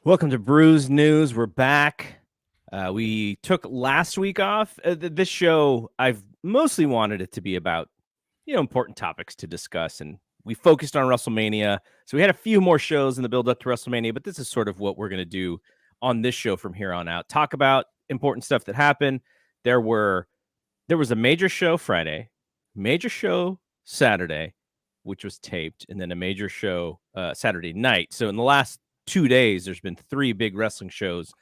Welcome to Bruise News. We're back. We took last week off. This show, I've mostly wanted it to be about, important topics to discuss, and we focused on WrestleMania. So we had a few more shows in the build up to WrestleMania, but this is sort of what we're going to do on this show from here on out. Talk about important stuff that happened. There was a major show Friday, major show Saturday, which was taped, and then a major show Saturday night. So in the last 2 days, there's been 3 big wrestling shows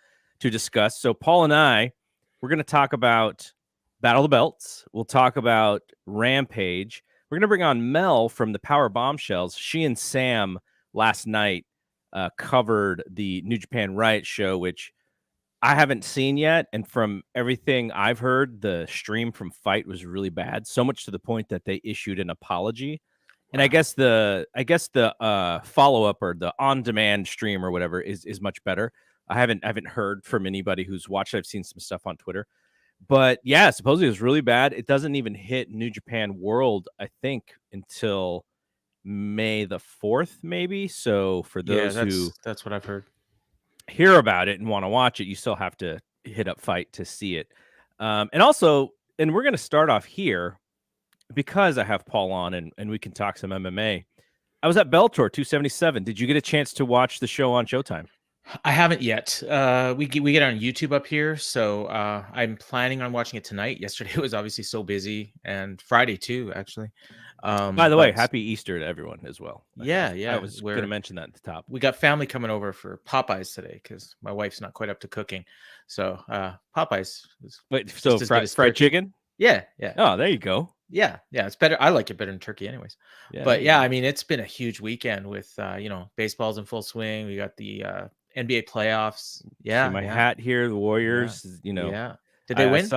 to discuss. So Paul and I, we're going to talk about Battle of the Belts. We'll talk about Rampage. We're going to bring on Mel from the Powerbombshells. She and Sam last night covered the New Japan Riot show, which I haven't seen yet. And from everything I've heard, the stream from Fight was really bad, so much to the point that they issued an apology. And I guess the follow up or the on demand stream or whatever is much better. I haven't heard from anybody who's watched it. I've seen some stuff on Twitter, but yeah, supposedly it was really bad. It doesn't even hit New Japan World, I think, until May the 4th, maybe. So for those that's what I've heard. Hear about it and want to watch it, you still have to hit up Fight to see it. And we're going to start off here because I have Paul on and we can talk some MMA. I was at Bellator 277. Did you get a chance to watch the show on Showtime? I haven't yet. We get on YouTube up here, so I'm planning on watching it tonight. Yesterday was obviously so busy, and Friday too, actually. By the way, happy Easter to everyone as well. Yeah. I was going to mention that at the top. We got family coming over for Popeyes today because my wife's not quite up to cooking. So Popeyes. Wait, so fried chicken? Yeah. Oh, there you go. Yeah, it's better. I like it better than turkey anyways. Yeah, but yeah, I mean, it's been a huge weekend with, baseball's in full swing. We got the NBA playoffs. Yeah. See my hat here, the Warriors, Yeah. Did they win?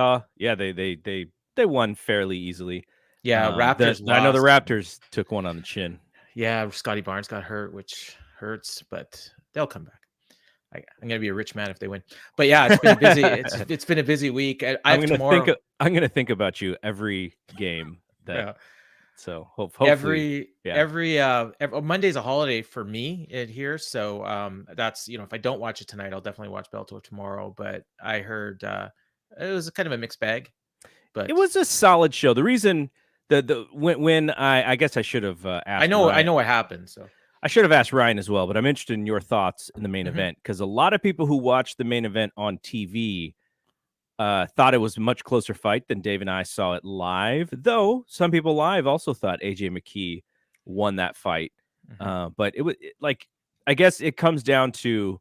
They won fairly easily. Yeah, Raptors lost. I know the Raptors took one on the chin. Yeah, Scotty Barnes got hurt, which hurts, but they'll come back. I'm gonna be a rich man if they win. But yeah, it's been busy. It's been a busy week. I'm gonna think about you every game. So hopefully every Monday's a holiday for me here. So that's if I don't watch it tonight, I'll definitely watch Bellator tomorrow. But I heard it was kind of a mixed bag. But it was a solid show. The reason when I guess I should have asked. I know what happened. So I should have asked Ryan as well, but I'm interested in your thoughts in the main event because a lot of people who watched the main event on TV thought it was a much closer fight than Dave and I saw it live, though some people live also thought AJ McKee won that fight. But it was I guess it comes down to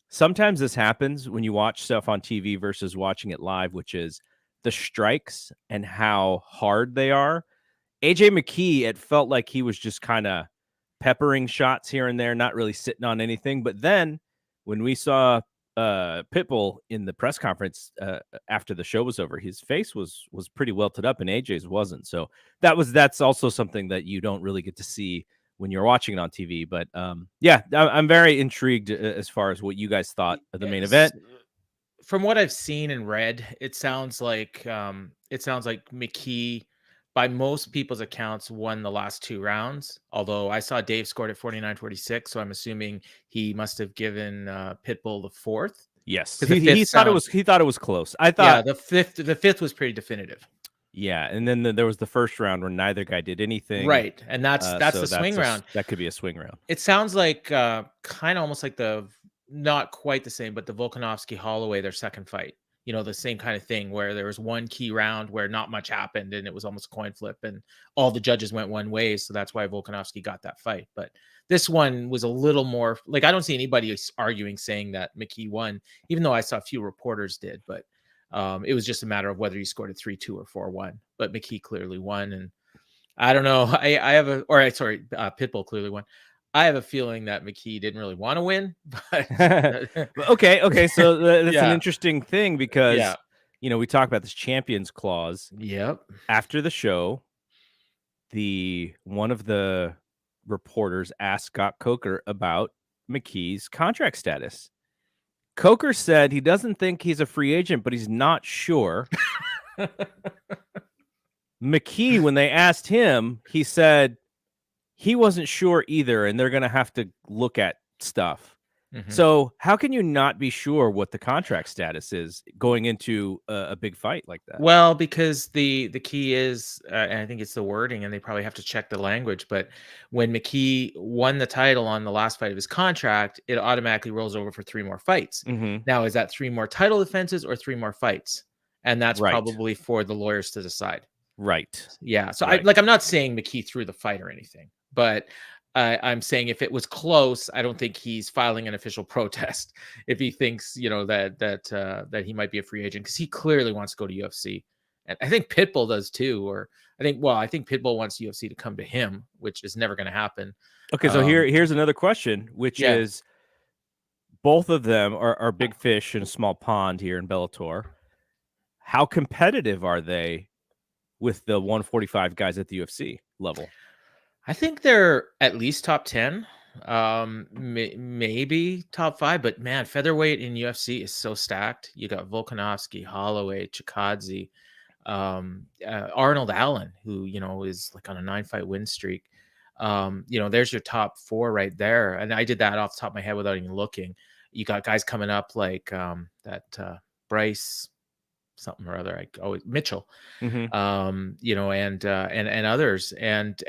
sometimes this happens when you watch stuff on TV versus watching it live, which is the strikes and how hard they are. AJ McKee, it felt like he was just kind of peppering shots here and there, not really sitting on anything. But then when we saw Pitbull in the press conference after the show was over, his face was pretty welted up and AJ's wasn't. So that's also something that you don't really get to see when you're watching it on TV. But yeah, I'm very intrigued as far as what you guys thought of the main event. From what I've seen and read, it sounds like McKee, by most people's accounts, won the last 2 rounds. Although I saw Dave scored at 49-46, so I'm assuming he must have given Pitbull the 4th. Yes, he thought it was close. I thought the fifth was pretty definitive. Yeah, and then there was the first round where neither guy did anything. Right, and that's the swing round. That could be a swing round. It sounds like kind of almost like not quite the same, but the Volkanovski Holloway, their second fight. The same kind of thing where there was one key round where not much happened and it was almost a coin flip and all the judges went one way. So that's why Volkanovski got that fight. But this one was a little more I don't see anybody arguing saying that McKee won, even though I saw a few reporters did. But it was just a matter of whether he scored a 3-2 or 4-1. But McKee clearly won. And I don't know. Pitbull clearly won. I have a feeling that McKee didn't really want to win. But okay. So that's an interesting thing because, we talk about this champions clause. Yep. After the show, one of the reporters asked Scott Coker about McKee's contract status. Coker said he doesn't think he's a free agent, but he's not sure. McKee, when they asked him, he said he wasn't sure either, and they're going to have to look at stuff. Mhm. So how can you not be sure what the contract status is going into a big fight like that? Well, because the key is, and I think it's the wording, and they probably have to check the language. But when McKee won the title on the last fight of his contract, it automatically rolls over for 3 more fights. Mm-hmm. Now, is that 3 more title defenses or 3 more fights? And that's Right. probably for the lawyers to decide. Right. Yeah. So Right. I'm not saying McKee threw the fight or anything, but I'm saying if it was close, I don't think he's filing an official protest if he thinks, that he might be a free agent, because he clearly wants to go to UFC, and I think Pitbull does too. Or I think Pitbull wants UFC to come to him, which is never going to happen. Okay, so here's another question, which Yeah. is both of them are big fish in a small pond here in Bellator. How competitive are they with the 145 guys at the UFC level? I think they're at least top 10, maybe top 5. But man, featherweight in UFC is so stacked. You got Volkanovski, Holloway, Chikadze, Arnold Allen, who is like on a 9-fight win streak. There's your top 4 right there, and I did that off the top of my head without even looking. You got guys coming up like that Bryce something or other. Mitchell, Mm-hmm. and others, and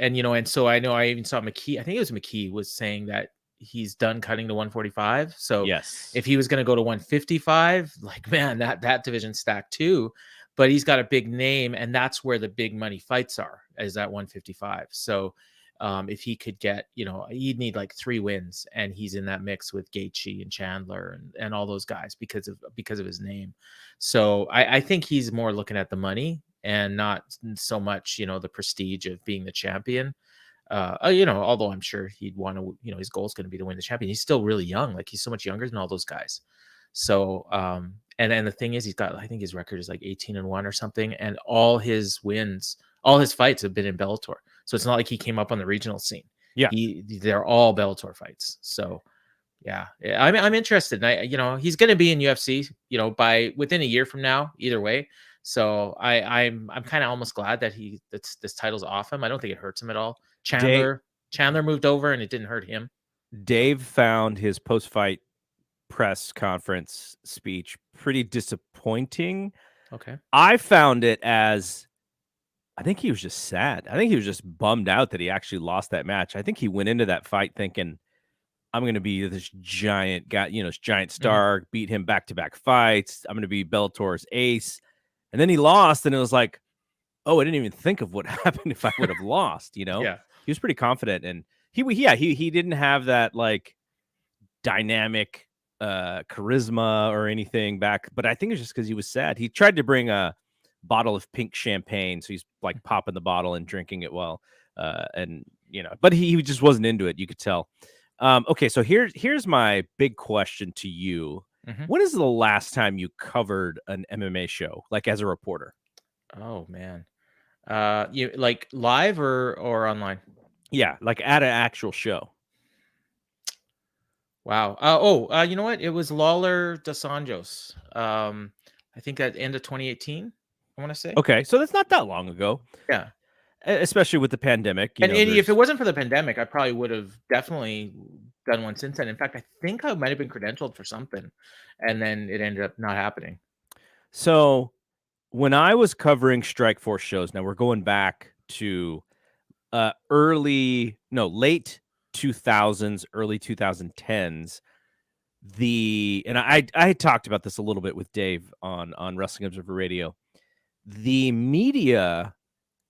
so I know I even saw McKee. I think it was McKee was saying that he's done cutting to 145. So Yes. if he was going to go to 155, like, man, that division stacked too. But he's got a big name, and that's where the big money fights are, is at 155. So if he could get, he'd need like 3 wins, and he's in that mix with Gaethje and Chandler and all those guys because of his name. So I think he's more looking at the money and not so much, the prestige of being the champion. Although I'm sure he'd want to, his goal is going to be to win the champion. He's still really young. Like, he's so much younger than all those guys. So, and the thing is, I think his record is like 18-1 or something. And all his fights have been in Bellator. So it's not like he came up on the regional scene. Yeah. They're all Bellator fights. So yeah, I'm interested. And he's going to be in UFC, by within a year from now, either way. So I'm kind of almost glad that this title's off him. I don't think it hurts him at all. Chandler moved over, and it didn't hurt him. Dave found his post-fight press conference speech pretty disappointing. Okay. I found it as, I think he was just sad. I think he was just bummed out that he actually lost that match. I think he went into that fight thinking, I'm going to be this giant guy, this giant star, beat him back-to-back fights. I'm going to be Bellator's ace. And then he lost, and it was like, oh, I didn't even think of what happened if I would have lost, Yeah. He was pretty confident, and he didn't have that like dynamic charisma or anything back, but I think it's just because he was sad. He tried to bring a bottle of pink champagne, so he's like popping the bottle and drinking it well, but he just wasn't into it. You could tell. Okay, so here's my big question to you. Mm-hmm. When is the last time you covered an MMA show, like as a reporter? Oh man, you like live or online? Yeah, like at an actual show. Wow. You know what? It was Lawler Dos Anjos. I think at end of 2018. I want to say. Okay, so that's not that long ago. Yeah. Especially with the pandemic. And if it wasn't for the pandemic, I probably would have definitely done one since then. In fact, I think I might have been credentialed for something, and then it ended up not happening. So when I was covering Strikeforce shows, now we're going back to late 2000s, early 2010s. And I talked about this a little bit with Dave on Wrestling Observer Radio. The media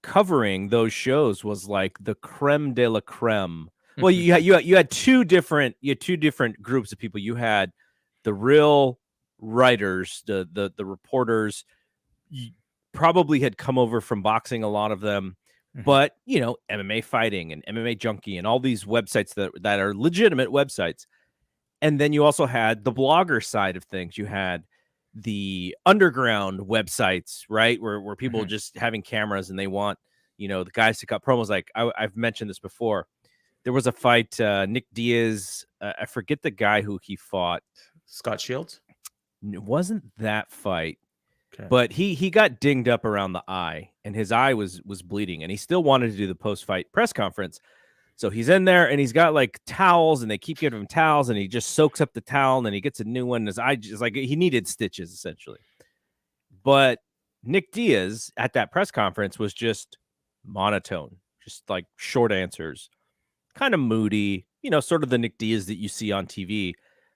covering those shows was like the creme de la creme. Well, you had two different groups of people. You had the real writers, the reporters. You probably had come over from boxing, a lot of them, but MMA Fighting and MMA Junkie and all these websites that are legitimate websites. And then you also had the blogger side of things. You had the underground websites, right? Where people just having cameras and they want, the guys to cut promos. Like I've mentioned this before. There was a fight, Nick Diaz. I forget the guy who he fought. Scott Shields? It wasn't that fight. Okay. But he got dinged up around the eye, and his eye was bleeding, and he still wanted to do the post-fight press conference. So he's in there and he's got like towels and they keep giving him towels and he just soaks up the towel and then he gets a new one. His eye just like he needed stitches essentially. But Nick Diaz at that press conference was just monotone, just like short answers, kind of moody, sort of the Nick Diaz that you see on TV.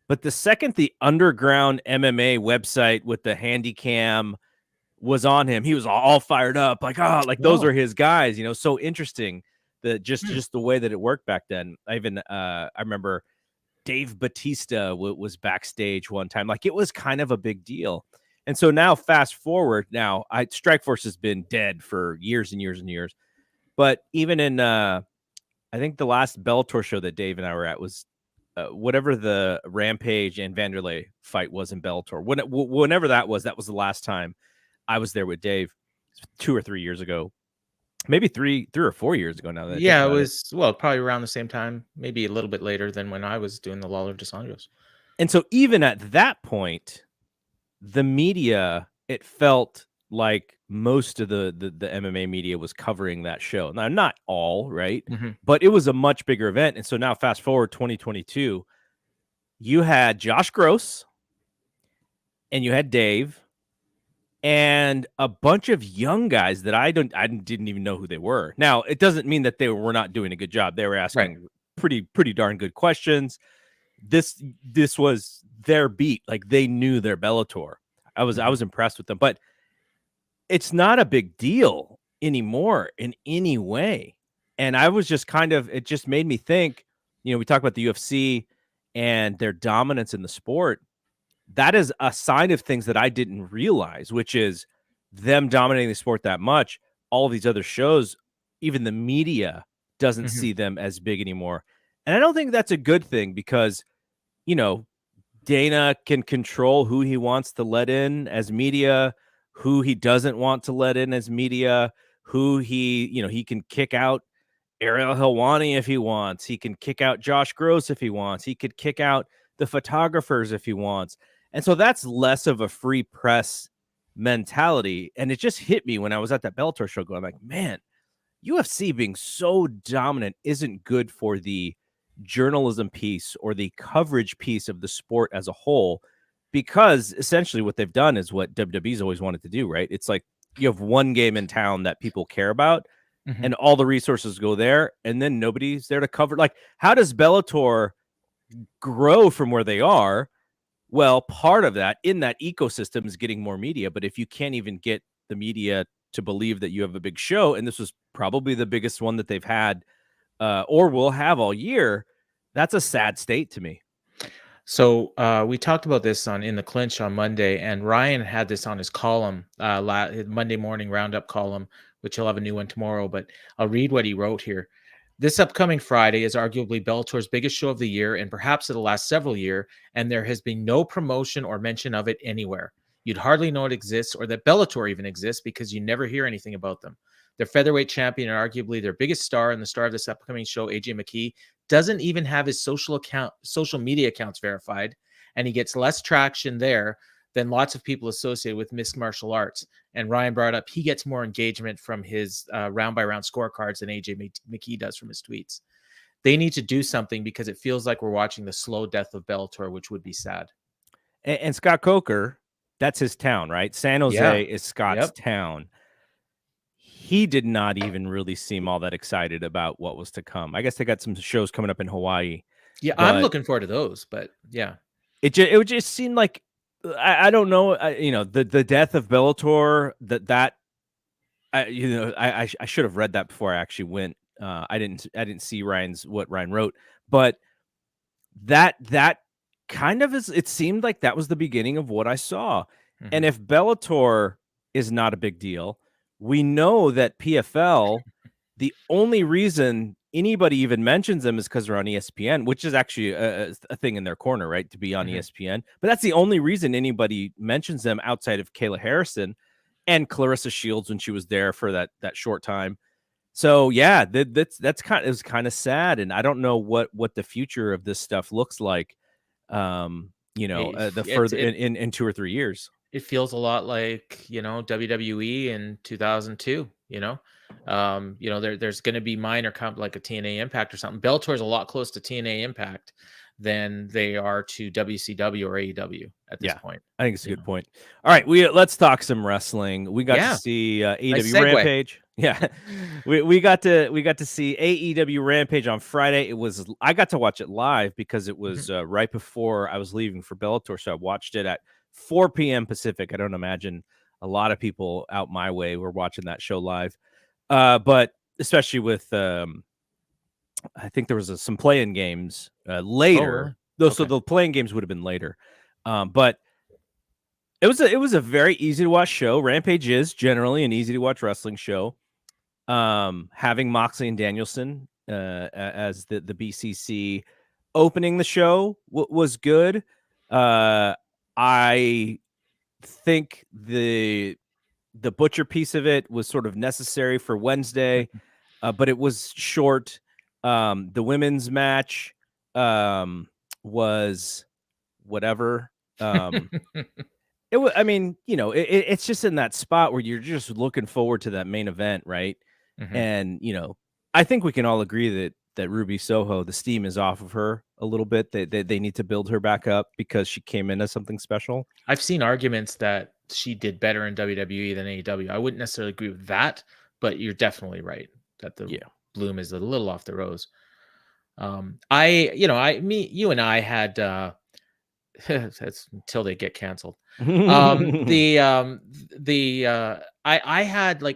But the second the underground MMA website with the handy cam was on him, he was all fired up, like, oh, like those Whoa. are his guys, so interesting that Hmm. just the way that it worked back then. I remember Dave Batista was backstage one time, like it was kind of a big deal. And so now fast forward, now Strikeforce has been dead for years and years and years. But even in I think the last Bellator show that Dave and I were at was whatever the Rampage and Vanderlei fight was in Bellator. Whenever that was the last time I was there with Dave 2 or 3 years ago. Maybe 3 or 4 years ago now that I think Yeah, it about it. was probably around the same time, maybe a little bit later than when I was doing the Lawler dos Anjos. And so even at that point, the media, it felt like most of the MMA media was covering that show. Now, not all, right? Mm-hmm. But it was a much bigger event. And so now fast forward 2022, you had Josh Gross and you had Dave and a bunch of young guys that I didn't even know who they were. Now, it doesn't mean that they were not doing a good job. They were Right. asking pretty darn good questions. This was their beat. Like they knew their Bellator. I was impressed with them, but it's not a big deal anymore in any way. And I was just it just made me think, we talk about the UFC and their dominance in the sport. That is a sign of things that I didn't realize, which is them dominating the sport that much. All these other shows, even the media doesn't Mm-hmm. see them as big anymore. And I don't think that's a good thing because, Dana can control who he wants to let in as media, who he doesn't want to let in as media, who he can kick out Ariel Helwani if he wants. He can kick out Josh Gross if he wants. He could kick out the photographers if he wants. And so that's less of a free press mentality. And it just hit me when I was at that Bellator show going like, man, UFC being so dominant isn't good for the journalism piece or the coverage piece of the sport as a whole, because essentially what they've done is what WWE's always wanted to do, right? It's like you have one game in town that people care about Mm-hmm. and all the resources go there and then nobody's there to cover. Like, how does Bellator grow from where they are? Well, part of that in that ecosystem is getting more media. But if you can't even get the media to believe that you have a big show, and this was probably the biggest one that they've had or will have all year, that's a sad state to me. So we talked about this on In the Clinch on Monday, and Ryan had this on his column, his Monday morning roundup column, which he'll have a new one tomorrow. But I'll read what he wrote here. This upcoming Friday is arguably Bellator's biggest show of the year, and perhaps of the last several years. And there has been no promotion or mention of it anywhere. You'd hardly know it exists, or that Bellator even exists, because you never hear anything about them. Their featherweight champion and arguably their biggest star and the star of this upcoming show, AJ McKee, doesn't even have his social media accounts verified, and he gets less traction there than lots of people associated with mixed martial arts. And Ryan brought up he gets more engagement from his round by round scorecards than AJ McKee does from his tweets. They need to do something because it feels like we're watching the slow death of Bellator, which would be sad. And Scott Coker, that's his town, right? San Yeah. Jose is Scott's Yep. town. He did not even really seem all that excited about what was to come. I guess they got some shows coming up in Hawaii. Yeah, I'm But looking forward to those, but yeah. it would just seem like I don't know, the death of Bellator, I should have read that before I actually went. I didn't see what Ryan wrote, but that kind of it seemed like that was the beginning of what I saw. And Mhm. if Bellator is not a big deal, we know that PFL, the only reason anybody even mentions them is because they're on ESPN, which is actually a thing in their corner, right? To be on Mhm. ESPN. But that's the only reason anybody mentions them outside of Kayla Harrison and Clarissa Shields when she was there for that short time. So yeah, that's it was kind of sad, and I don't know what the future of this stuff looks like. It, The it, further it in 2 or 3 years. it feels a lot like, WWE in 2002, There's going to be minor like a TNA Impact or something. Bellator is a lot close to TNA Impact than they are to WCW or AEW at this point. I think it's a good point. All right, let's talk some wrestling. We got to see AEW nice Rampage. Yeah, we got to see AEW Rampage on Friday. I got to watch it live because it was right before I was leaving for Bellator, so I watched it at 4 p.m. Pacific. I don't imagine a lot of people out my way were watching that show live, but especially with I think there was some play-in games later. So the playing games would have been later. But it was a very easy to watch show. Rampage is generally an easy to watch wrestling show. Having Moxley and Danielson as the BCC opening the show was good. I think the Butcher piece of it was sort of necessary for Wednesday, but it was short. The women's match was whatever. It was, I mean, it's just in that spot where you're just looking forward to that main event, right? And I think we can all agree that Ruby Soho, the steam is off of her a little bit. They need to build her back up because she came in as something special. I've seen arguments that she did better in WWE than AEW. I wouldn't necessarily agree with that, but you're definitely right that the bloom is a little off the rose. You and I had that's until they get canceled. I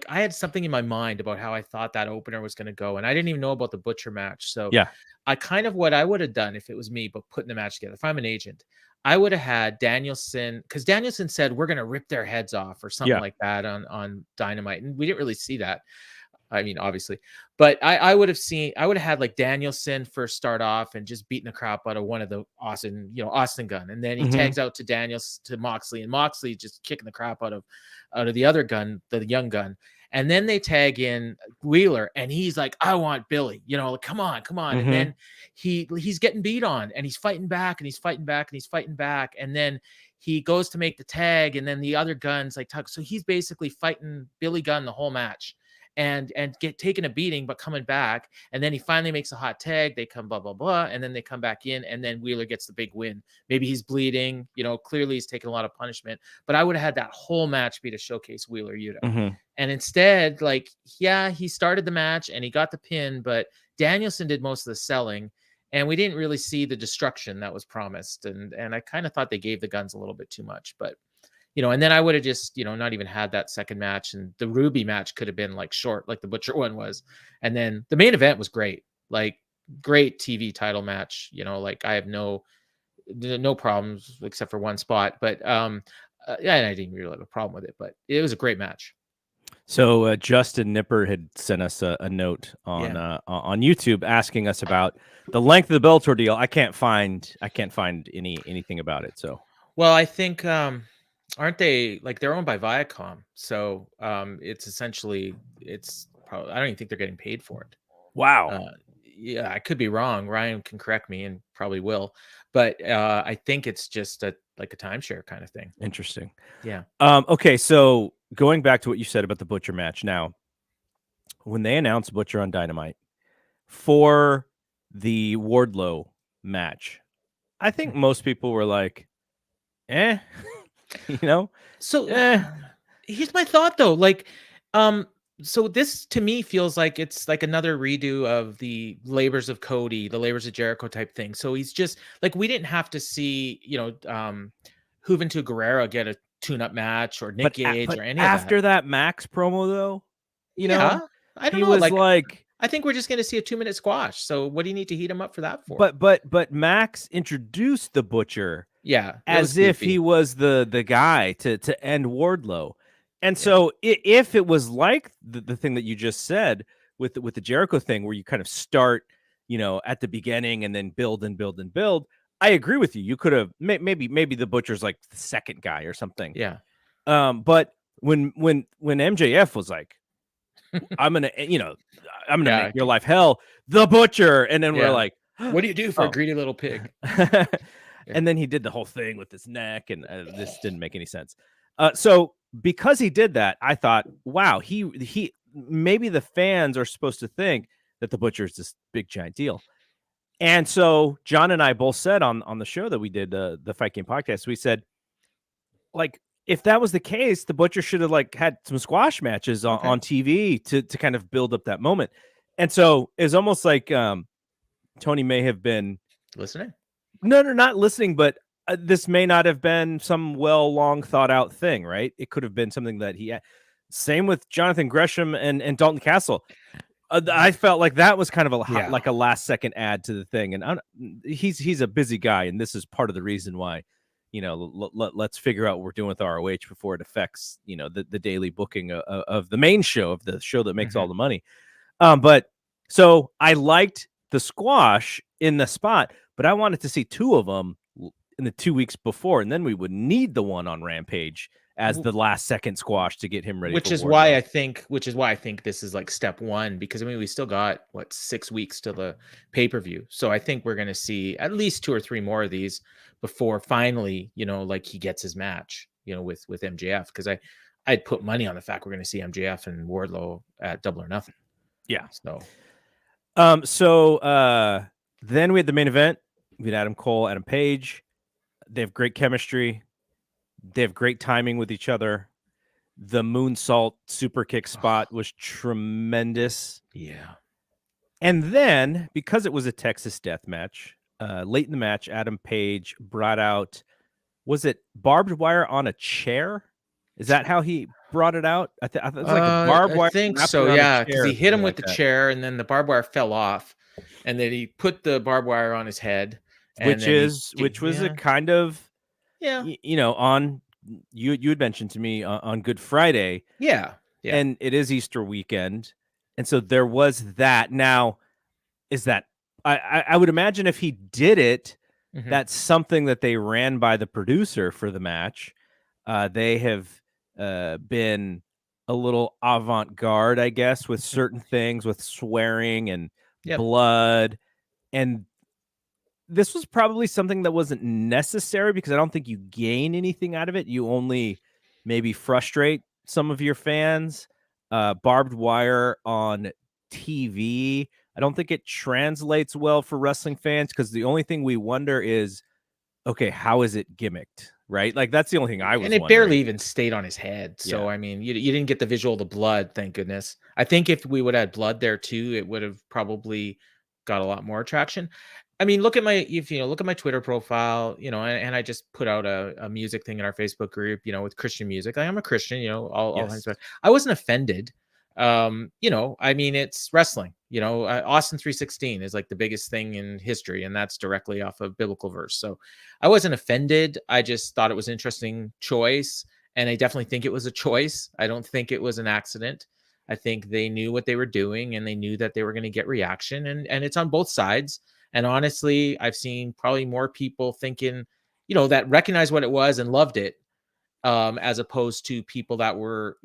had something in my mind about how I thought that opener was going to go, and I didn't even know about the Butcher match. So what I would have done if it was me, but putting the match together, if I'm an agent, I would have had Danielson, because Danielson said we're going to rip their heads off or something like that on Dynamite, and we didn't really see that. I mean, obviously, but I would have had like Danielson first start off and just beating the crap out of one of the Austin Gunn. And then he tags out to Moxley, and Moxley just kicking the crap out of the other gun, the young gun. And then they tag in Wheeler, and he's like, I want Billy, come on. And then he's getting beat on, and he's fighting back, and he's fighting back, and he's fighting back. And then he goes to make the tag, and then the other Gunn's like, so he's basically fighting Billy Gunn the whole match. And get taken a beating, but coming back. And then he finally makes a hot tag. They come blah, blah, blah. And then they come back in, and then Wheeler gets the big win. Maybe he's bleeding, clearly he's taking a lot of punishment, but I would have had that whole match be to showcase Wheeler Yuta. And instead, he started the match and he got the pin, but Danielson did most of the selling, and we didn't really see the destruction that was promised. And I kind of thought they gave the Guns a little bit too much, but and then I would have just, not even had that second match, and the Ruby match could have been short, like the Butcher one was. And then the main event was great, great TV title match. I have no problems except for one spot, but and I didn't really have a problem with it, but it was a great match. So Justin Nipper had sent us a note on YouTube asking us about the length of the Bellator deal. I can't find anything about it. So, well, I think, aren't they they're owned by Viacom? So it's essentially, probably, I don't even think they're getting paid for it. Wow. I could be wrong. Ryan can correct me and probably will, but I think it's just a timeshare kind of thing. Interesting. Yeah. Okay. So going back to what you said about the Butcher match. Now, when they announced Butcher on Dynamite for the Wardlow match, I think most people were like, eh. So here's my thought though. So this to me feels like it's another redo of the Labors of Cody, the Labors of Jericho type thing. So he's just we didn't have to see, Juventud Guerrera get a tune-up match or Nick Gage or any of that. After that Max promo though, I don't know. I think we're just going to see a 2-minute squash. So what do you need to heat him up for that for? But Max introduced the Butcher, as if he was the guy to end Wardlow, and so if it was like the thing that you just said with the Jericho thing, where you kind of start, at the beginning and then build and build and build, I agree with you. You could have maybe the Butcher's the second guy or something. Yeah. But when MJF was like, I'm gonna make your life hell, the Butcher, and then we're like, what do you do for a greedy little pig? And then he did the whole thing with his neck, and this didn't make any sense. So because he did that, I thought, wow, maybe the fans are supposed to think that the Butcher is this big giant deal. And so John and I both said on the show that we did, the Fight Game podcast, we said, like, if that was the case, the Butcher should have like had some squash matches on TV to kind of build up that moment. And so it's almost like Tony may have been listening. No, not listening, but this may not have been some long thought out thing, right? It could have been something that he had. Same with Jonathan Gresham and Dalton Castle. I felt like that was kind of like a last second add to the thing, and he's a busy guy, and this is part of the reason why, let's figure out what we're doing with ROH before it affects the daily booking of the main show, of the show that makes all the money. But so I liked the squash in the spot, but I wanted to see two of them in the 2 weeks before, and then we would need the one on Rampage as the last second squash to get him ready. Which is why I think this is like step one, because I mean, we still got 6 weeks to the pay-per-view. So I think we're going to see at least 2 or 3 more of these before finally, like he gets his match, with MJF. Cause I'd put money on the fact we're going to see MJF and Wardlow at Double or Nothing. Yeah. So, then we had the main event. We had Adam Cole, Adam Page. They have great chemistry. They have great timing with each other. The moonsault super kick spot was tremendous. Yeah. And then, because it was a Texas death match, late in the match, Adam Page brought out, was it barbed wire on a chair? Is that how he brought it out? I think it was like a barbed wire. I think so, yeah, because he hit him with the chair, and then the barbed wire fell off, and then he put the barbed wire on his head. Which was a kind of, on you had mentioned to me on Good Friday. Yeah. And it is Easter weekend. And so there was that. Now, is that, I would imagine if he did it, that's something that they ran by the producer for the match. They have been a little avant-garde, I guess, with certain things, with swearing and blood. And this was probably something that wasn't necessary, because I don't think you gain anything out of it. You only maybe frustrate some of your fans. Barbed wire on TV, I don't think it translates well for wrestling fans, because the only thing we wonder is, okay, how is it gimmicked, right? Like, that's the only thing I was wondering. Barely even stayed on his head. So, I mean, you didn't get the visual of the blood, thank goodness. I think if we would have had blood there too, it would have probably got a lot more attraction. I mean, look at my Twitter profile, and I just put out a music thing in our Facebook group, with Christian music. I'm a Christian, all things. I wasn't offended. I mean, it's wrestling, Austin 3:16 is like the biggest thing in history, and that's directly off of biblical verse. So I wasn't offended. I just thought it was an interesting choice. And I definitely think it was a choice. I don't think it was an accident. I think they knew what they were doing, and they knew that they were going to get reaction, and it's on both sides. And honestly, I've seen probably more people thinking, that recognized what it was and loved it, as opposed to people that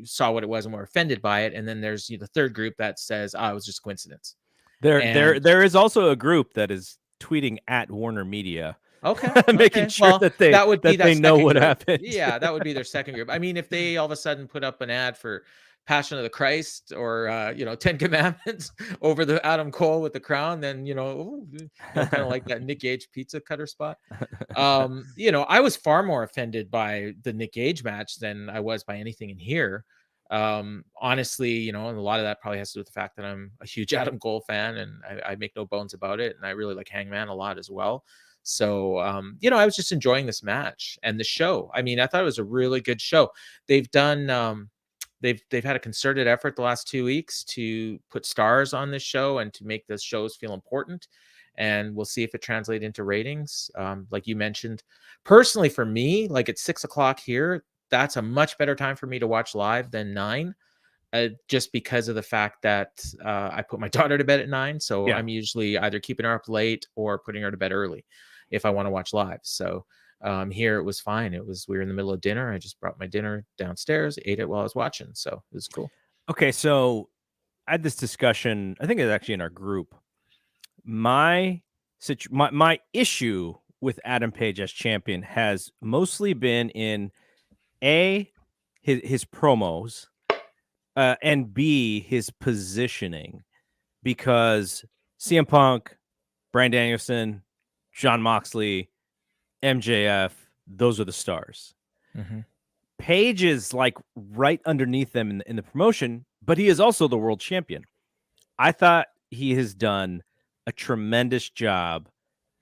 saw what it was and were offended by it. And then there's the third group that says, it was just coincidence. There is also a group that is tweeting at Warner Media. Okay. Making sure that they know what happened. Yeah, that would be their second group. I mean, if they all of a sudden put up an ad for Passion of the Christ or 10 Commandments over the Adam Cole with the crown, then kind of like that Nick Gage pizza cutter spot. I was far more offended by the Nick Gage match than I was by anything in here. Honestly, and a lot of that probably has to do with the fact that I'm a huge Adam Cole fan, and I make no bones about it, and I really like Hangman a lot as well. So, I was just enjoying this match and the show. I mean, I thought it was a really good show. They've done, they've had a concerted effort the last 2 weeks to put stars on this show and to make the shows feel important. And we'll see if it translates into ratings. Like you mentioned, personally for me, like at 6 o'clock here, that's a much better time for me to watch live than 9. Just because of the fact that I put my daughter to bed at 9. So I'm usually either keeping her up late or putting her to bed early if I want to watch live. So here it was fine. We were in the middle of dinner. I just brought my dinner downstairs, ate it while I was watching. So it was cool. Okay. So I had this discussion, I think it's actually in our group. My issue with Adam Page as champion has mostly been in his promos, and B, his positioning, because CM Punk, Bryan Danielson, Jon Moxley, MJF, those are the stars. Mm-hmm. Page is like right underneath them in the promotion, but he is also the world champion. I thought he has done a tremendous job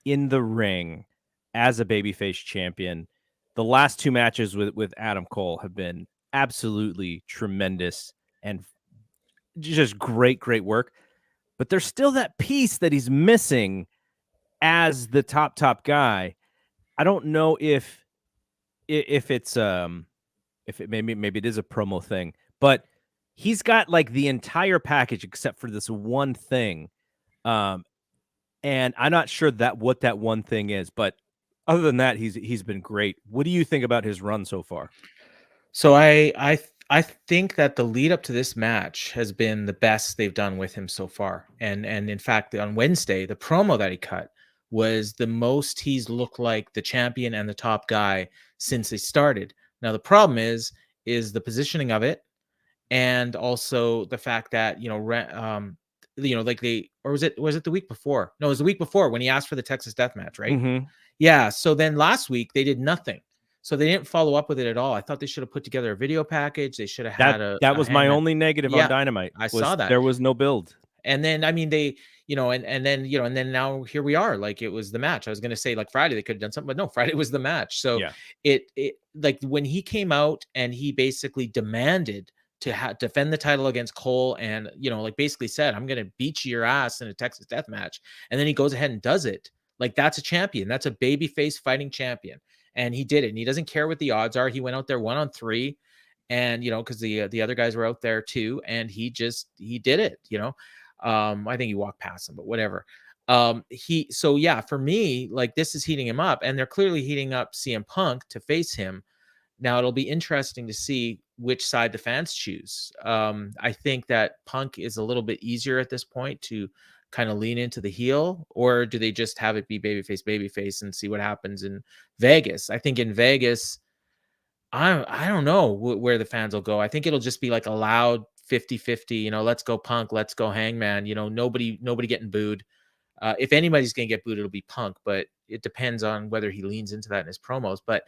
in the ring as a babyface champion. The last two matches with Adam Cole have been absolutely tremendous and just great work. But there's still that piece that he's missing as the top guy. I don't know if it's if it maybe it is a promo thing, but he's got like the entire package except for this one thing. And I'm not sure what that one thing is, but other than that, he's been great. What do you think about his run so far? So I think that the lead up to this match has been the best they've done with him so far. And in fact, on Wednesday, the promo that he cut was the most he's looked like the champion and the top guy since they started. Now the problem is the positioning of it, and also the fact that like was it the week before? No, it was the week before when he asked for the Texas Death Match, right? Mm-hmm. Yeah. So then last week they did nothing. So they didn't follow up with it at all. I thought they should have put together a video package. They should have had that was my Hangman. only negative on Dynamite. I saw that. There was no build. And then, I mean, they, and then now here we are. Like, it was the match. I was going to say like Friday, they could have done something, but no, Friday was the match. So it like when he came out and he basically demanded to defend the title against Cole, and, like basically said, I'm going to beat your ass in a Texas Death Match. And then he goes ahead and does it. Like, that's a champion. That's a babyface fighting champion. And he did it. And he doesn't care what the odds are. He went out there 1-on-3, and, because the other guys were out there too. And he did it, I think he walked past him, but whatever. For me, like, this is heating him up, and they're clearly heating up CM Punk to face him. Now it'll be interesting to see which side the fans choose. I think that Punk is a little bit easier at this point to kind of lean into the heel, or do they just have it be babyface and see what happens in Vegas? I think in Vegas, I don't know where the fans will go. I think it'll just be like a loud 50-50, let's go Punk, let's go Hangman, nobody getting booed. If anybody's going to get booed, it'll be Punk, but it depends on whether he leans into that in his promos. But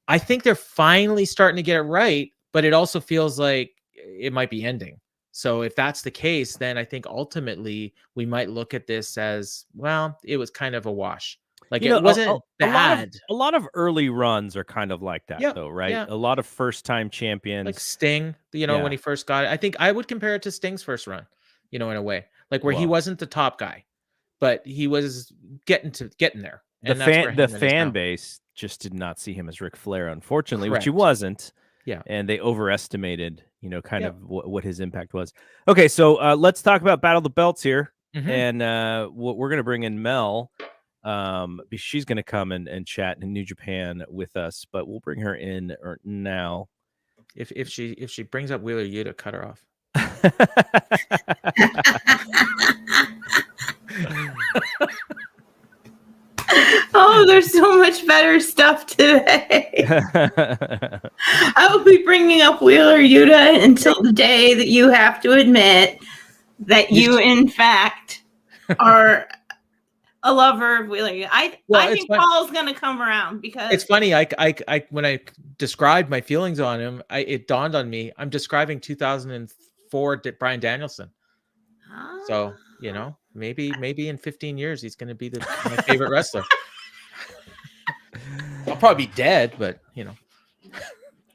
I think they're finally starting to get it right, but it also feels like it might be ending. So if that's the case, then I think ultimately we might look at this as, well, it was kind of a wash. Like, it wasn't bad. A lot of early runs are kind of like that, though, right? Yeah. A lot of first-time champions. Like Sting, when he first got it. I think I would compare it to Sting's first run, in a way. Like, where he wasn't the top guy, but he was getting there. And the fan base just did not see him as Ric Flair, unfortunately, which he wasn't. Yeah. And they overestimated, kind of what his impact was. Okay, so let's talk about Battle of the Belts here. Mm-hmm. And we're going to bring in Mel. She's going to come and chat in New Japan with us, but we'll bring her in now. If she brings up Wheeler Yuta, cut her off. Oh, there's so much better stuff today. I will be bringing up Wheeler Yuta until the day that you have to admit that you, in fact, are a lover of Wheeler Yuta. I think Paul's going to come around, because it's funny. I when I described my feelings on him, it dawned on me I'm describing 2004 Bryan Danielson. So, maybe in 15 years he's going to be my favorite wrestler. I'll probably be dead, but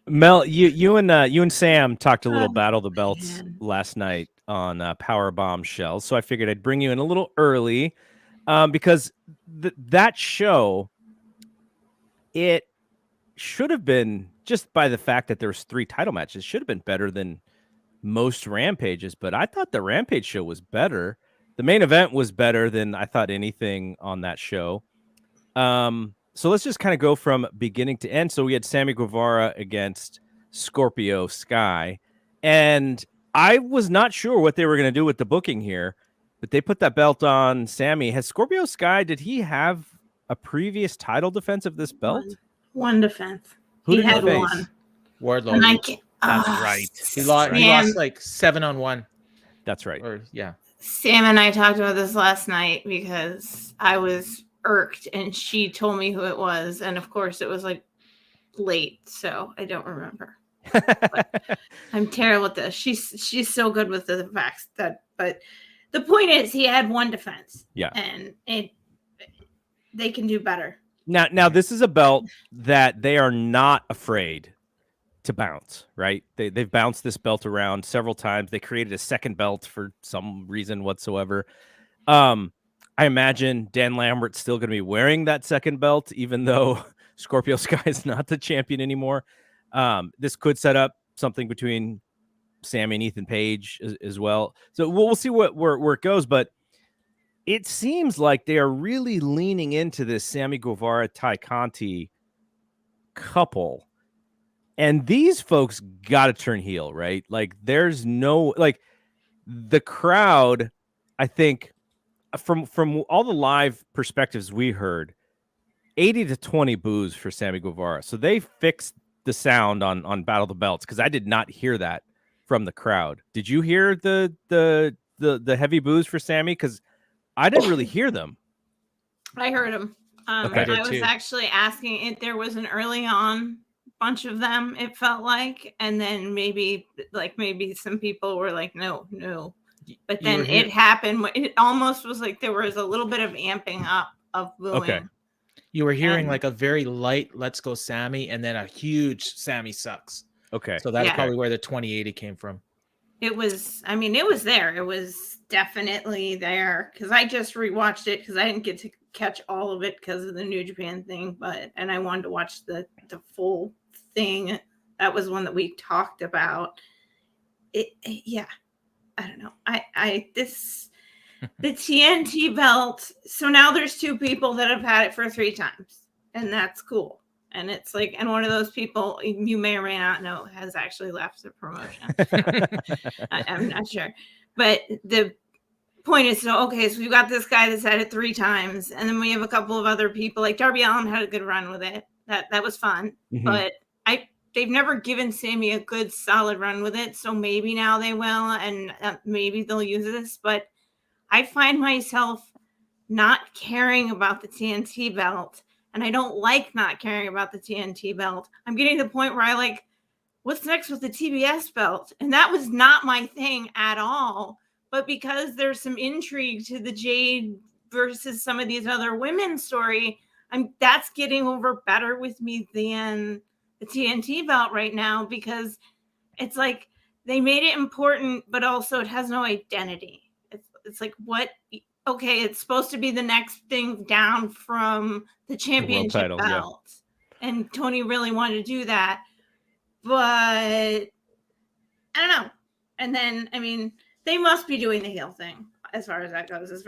Mel, you and Sam talked a little Battle of the Belts last night on Powerbombshells, so I figured I'd bring you in a little early, because that show, it should have been, just by the fact that there was 3 title matches, should have been better than most Rampages, but I thought the Rampage show was better. The main event was better than I thought anything on that show. So let's just kind of go from beginning to end. So we had Sammy Guevara against Scorpio Sky, and I was not sure what they were going to do with the booking here, but they put that belt on Sammy. Has Scorpio Sky, did he have a previous title defense of this belt? One defense. Who he did had he face? one. Wardlow. That's Oh, right. He lost. He Sam, lost like 7-on-1. That's right. Or yeah. Sam and I talked about this last night because I was irked and she told me who it was. And of course, it was like late. So I don't remember. I'm terrible at this. She's so good with the facts that, but the point is he had one defense. Yeah. And they can do better. Now this is a belt that they are not afraid to bounce, right? They've bounced this belt around several times. They created a second belt for some reason whatsoever. I imagine Dan Lambert's still going to be wearing that second belt, even though Scorpio Sky is not the champion anymore. This could set up something between Sammy and Ethan Page as well. So we'll see where it goes, but it seems like they are really leaning into this Sammy Guevara, Ty Conti couple. And these folks got to turn heel, right? Like there's no, like the crowd, I think from all the live perspectives we heard, 80 to 20 boos for Sammy Guevara. So they fixed the sound on Battle of the Belts, because I did not hear that from the crowd. Did you hear the heavy boos for Sammy? Because I didn't really hear them. I heard them. Okay. I was too. actually asking it. There was an early on bunch of them, it felt like, and then maybe some people were like, no. But then it happened. It almost was like there was a little bit of amping up of booing. Okay. You were hearing like a very light "Let's Go Sammy" and then a huge "Sammy sucks." Okay. So that's Yeah. probably where the 2080 came from. It was, I mean, it was there. It was definitely there because I just rewatched it because I didn't get to catch all of it because of the New Japan thing, and I wanted to watch the full thing. That was one that we talked about. Yeah, I don't know. The TNT belt. So now there's two people that have had it for 3 times, and that's cool. And it's like, and one of those people you may or may not know has actually left the promotion. I'm not sure. But the point is, so we've got this guy that's had it 3 times. And then we have a couple of other people, like Darby Allin had a good run with it. That was fun. Mhm. But they've never given Sammy a good solid run with it. So maybe now they will, and maybe they'll use this. But I find myself not caring about the TNT belt. And I don't like not caring about the TNT belt. I'm getting to the point where I like, what's next with the TBS belt? And that was not my thing at all. But because there's some intrigue to the Jade versus some of these other women's story, that's getting over better with me than the TNT belt right now, because it's like they made it important, but also it has no identity. It's like, what? Okay, it's supposed to be the next thing down from the championship title, belt. Yeah. And Tony really wanted to do that. But I don't know. And then, I mean, they must be doing the heel thing as far as that goes.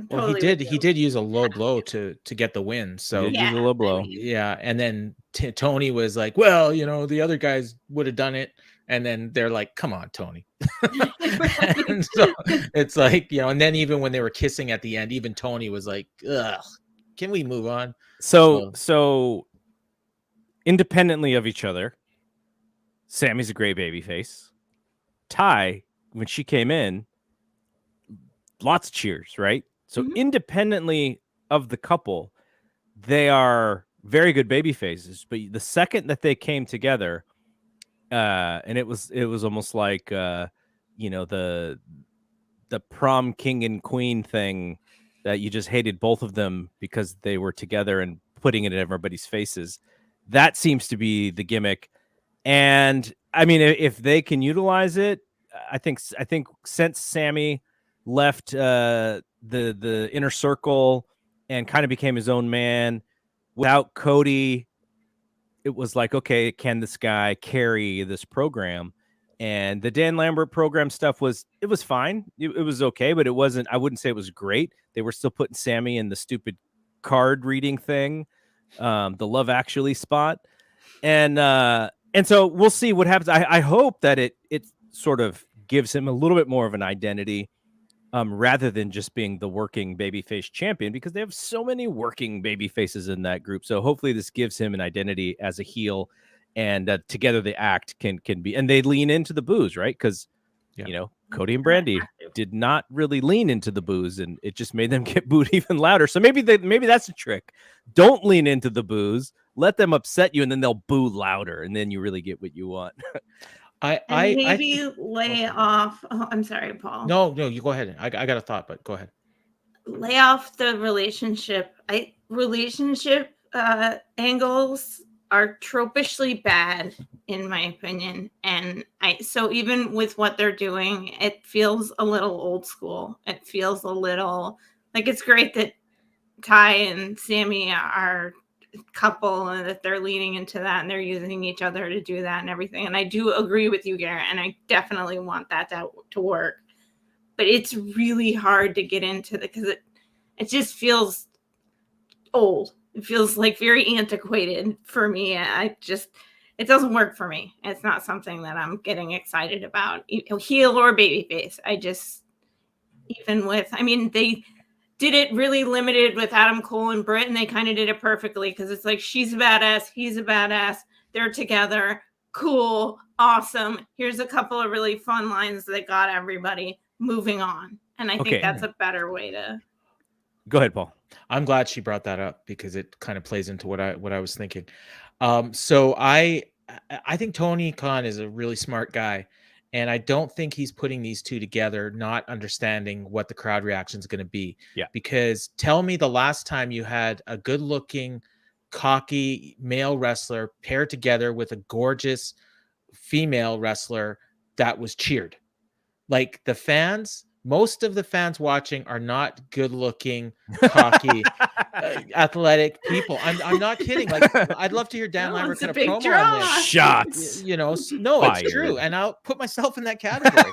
Well, he did use a low blow to get the win. So Use a low blow. yeah, and then Tony was like, well, the other guys would have done it. And then they're like, come on, Tony. And so it's like, and then even when they were kissing at the end, even Tony was like, ugh, can we move on? So independently of each other, Sammy's a great babyface. Ty, when she came in, lots of cheers, right? So independently of the couple, they are very good baby faces. But the second that they came together, and it was almost like the prom king and queen thing, that you just hated both of them because they were together and putting it in everybody's faces. That seems to be the gimmick. And I mean, if they can utilize it, I think since Sammy left the inner circle and kind of became his own man without Cody, it was like, okay, can this guy carry this program? And the Dan Lambert program stuff was fine. It was okay, but it wasn't, I wouldn't say it was great. They were still putting Sammy in the stupid card reading thing, the Love Actually spot. And so we'll see what happens. I hope that it sort of gives him a little bit more of an identity, rather than just being the working babyface champion, because they have so many working baby faces in that group. So hopefully this gives him an identity as a heel. and together they act can be, and they lean into the booze, right? Because you know, Cody and Brandy did not really lean into the booze, and it just made them get booed even louder. So maybe that's a trick. Don't lean into the booze. Let them upset you, and then they'll boo louder, and then you really get what you want. Maybe lay off. Oh, I'm sorry, Paul. No, you go ahead. I got a thought, but go ahead. Lay off the relationship. Relationship angles are tropishly bad, in my opinion. And so even with what they're doing, it feels a little old school. It feels a little like it's great that Ty and Sammy are a couple and that they're leaning into that and they're using each other to do that and everything. And I do agree with you, Garrett, and I definitely want that to work. But it's really hard to get into because it just feels old. It feels like very antiquated for me. It doesn't work for me. It's not something that I'm getting excited about, heel or babyface. They did it really limited with Adam Cole and Britt, and they kind of did it perfectly because it's like she's a badass, he's a badass, they're together, cool, awesome. Here's a couple of really fun lines that got everybody moving on, and I think that's a better way to. Go ahead, Paul. I'm glad she brought that up because it kind of plays into what I was thinking. So I think Tony Khan is a really smart guy, and I don't think he's putting these two together, not understanding what the crowd reaction is going to be. Yeah. Because tell me the last time you had a good-looking, cocky male wrestler paired together with a gorgeous female wrestler that was cheered. Like the fans. Most of the fans watching are not good-looking, cocky, athletic people. I'm not kidding. Like, I'd love to hear Dan Lambert kind of promo on this. Shots. No, it's true, and I'll put myself in that category.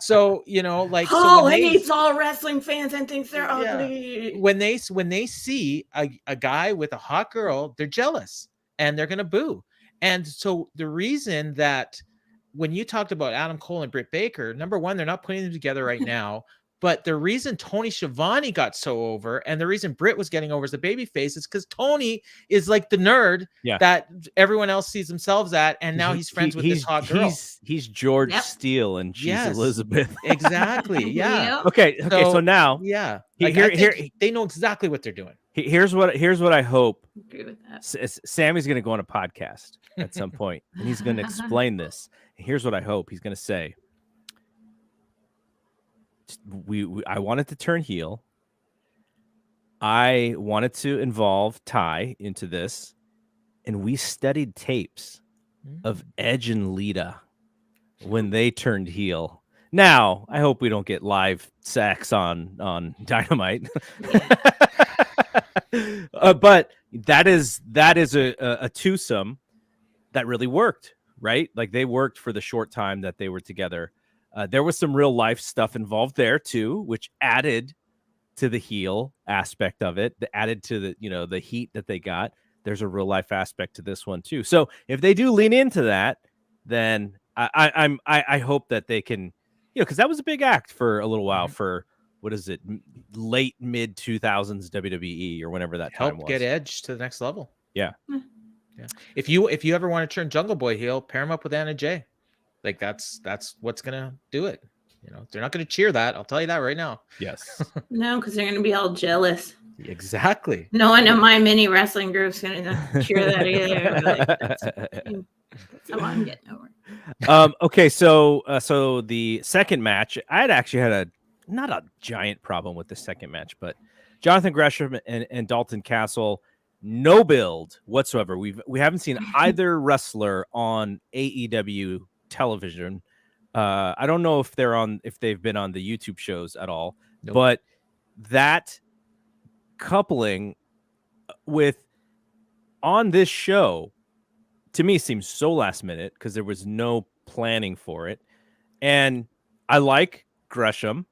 So, hates all wrestling fans and thinks they're ugly. When they see a guy with a hot girl, they're jealous and they're gonna boo. And so the reason that. When you talked about Adam Cole and Britt Baker, number one, they're not putting them together right now. But the reason Tony Schiavone got so over and the reason Britt was getting over as the babyface is because Tony is like the nerd that everyone else sees themselves at. And now he's friends with this hot girl. He's George Steele and she's Elizabeth. Exactly. Yeah. Okay. So now. Yeah. They know exactly what they're doing. Here's what I hope. Agree with that. Sammy's going to go on a podcast at some point and he's going to explain this. Here's what I hope he's going to say. I wanted to turn heel. I wanted to involve Ty into this, and we studied tapes of Edge and Lita when they turned heel. Now, I hope we don't get live sex on Dynamite. But that is a twosome that really worked. Right? Like they worked for the short time that they were together. There was some real life stuff involved there too, which added to the heel aspect of it. That added to the heat that they got. There's a real life aspect to this one too. So if they do lean into that, then I hope that they can, because that was a big act for a little while for what is it, late mid 2000s WWE or whenever that time was. Help get Edge to the next level. Yeah. Yeah. If you ever want to turn Jungle Boy heel, pair him up with Anna Jay. Like that's what's gonna do it. They're not gonna cheer that. I'll tell you that right now. Yes. No, because they're gonna be all jealous. Exactly. No one in my mini wrestling group's gonna cheer that either. That's how I'm getting over. Okay, so the second match, I had actually had not a giant problem with the second match, but Jonathan Gresham and Dalton Castle. No build whatsoever. We haven't seen either wrestler on AEW television. I don't know if they've been on the YouTube shows at all. Nope. But that coupling with on this show to me seems so last minute because there was no planning for it. And I like Gresham.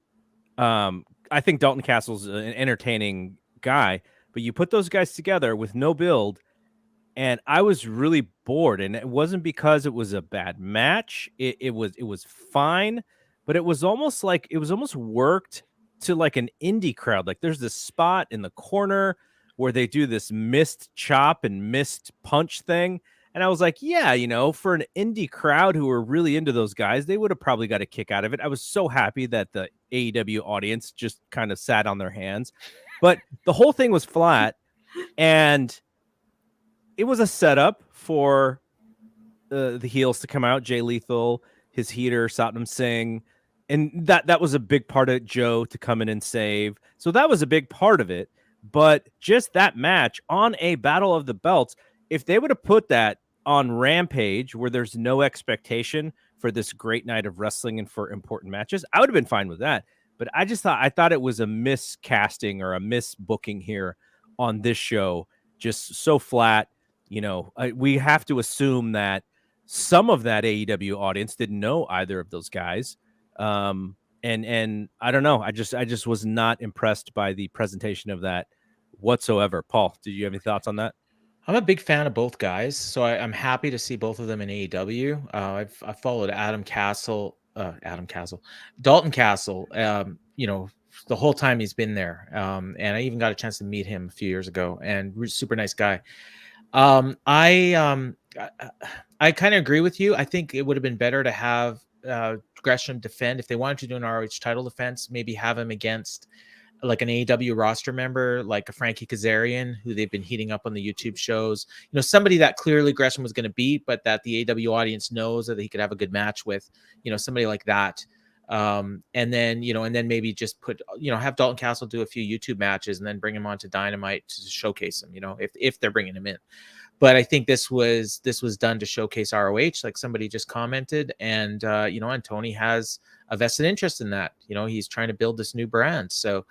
I think Dalton Castle's an entertaining guy. But you put those guys together with no build, and I was really bored. And it wasn't because it was a bad match. It was fine, but it was almost worked to like an indie crowd. Like there's this spot in the corner where they do this missed chop and missed punch thing, And I was like, yeah, for an indie crowd who were really into those guys, they would have probably got a kick out of it. I was so happy that the AEW audience just kind of sat on their hands. But the whole thing was flat, and it was a setup for the heels to come out, Jay Lethal, his heater, Satnam Singh, and that was a big part of Joe to come in and save. So that was a big part of it. But just that match on a Battle of the Belts, if they would have put that on Rampage, where there's no expectation for this great night of wrestling and for important matches, I would have been fine with that. But I thought it was a miscasting or a misbooking here on this show, just so flat. We have to assume that some of that AEW audience didn't know either of those guys. And I don't know. I just was not impressed by the presentation of that whatsoever. Paul, did you have any thoughts on that? I'm a big fan of both guys, so I'm happy to see both of them in AEW. I've followed Dalton Castle, the whole time he's been there, and I even got a chance to meet him a few years ago, and super nice guy. I kind of agree with you. I think it would have been better to have Gresham defend if they wanted to do an ROH title defense. Maybe have him against like an AEW roster member, like a Frankie Kazarian, who they've been heating up on the YouTube shows. Somebody that clearly Gresham was going to beat, but that the AEW audience knows that he could have a good match with. Somebody like that. And then maybe just have Dalton Castle do a few YouTube matches and then bring him on to Dynamite to showcase him, if they're bringing him in. But I think this was done to showcase ROH, like somebody just commented. And, and Tony has a vested interest in that. He's trying to build this new brand. So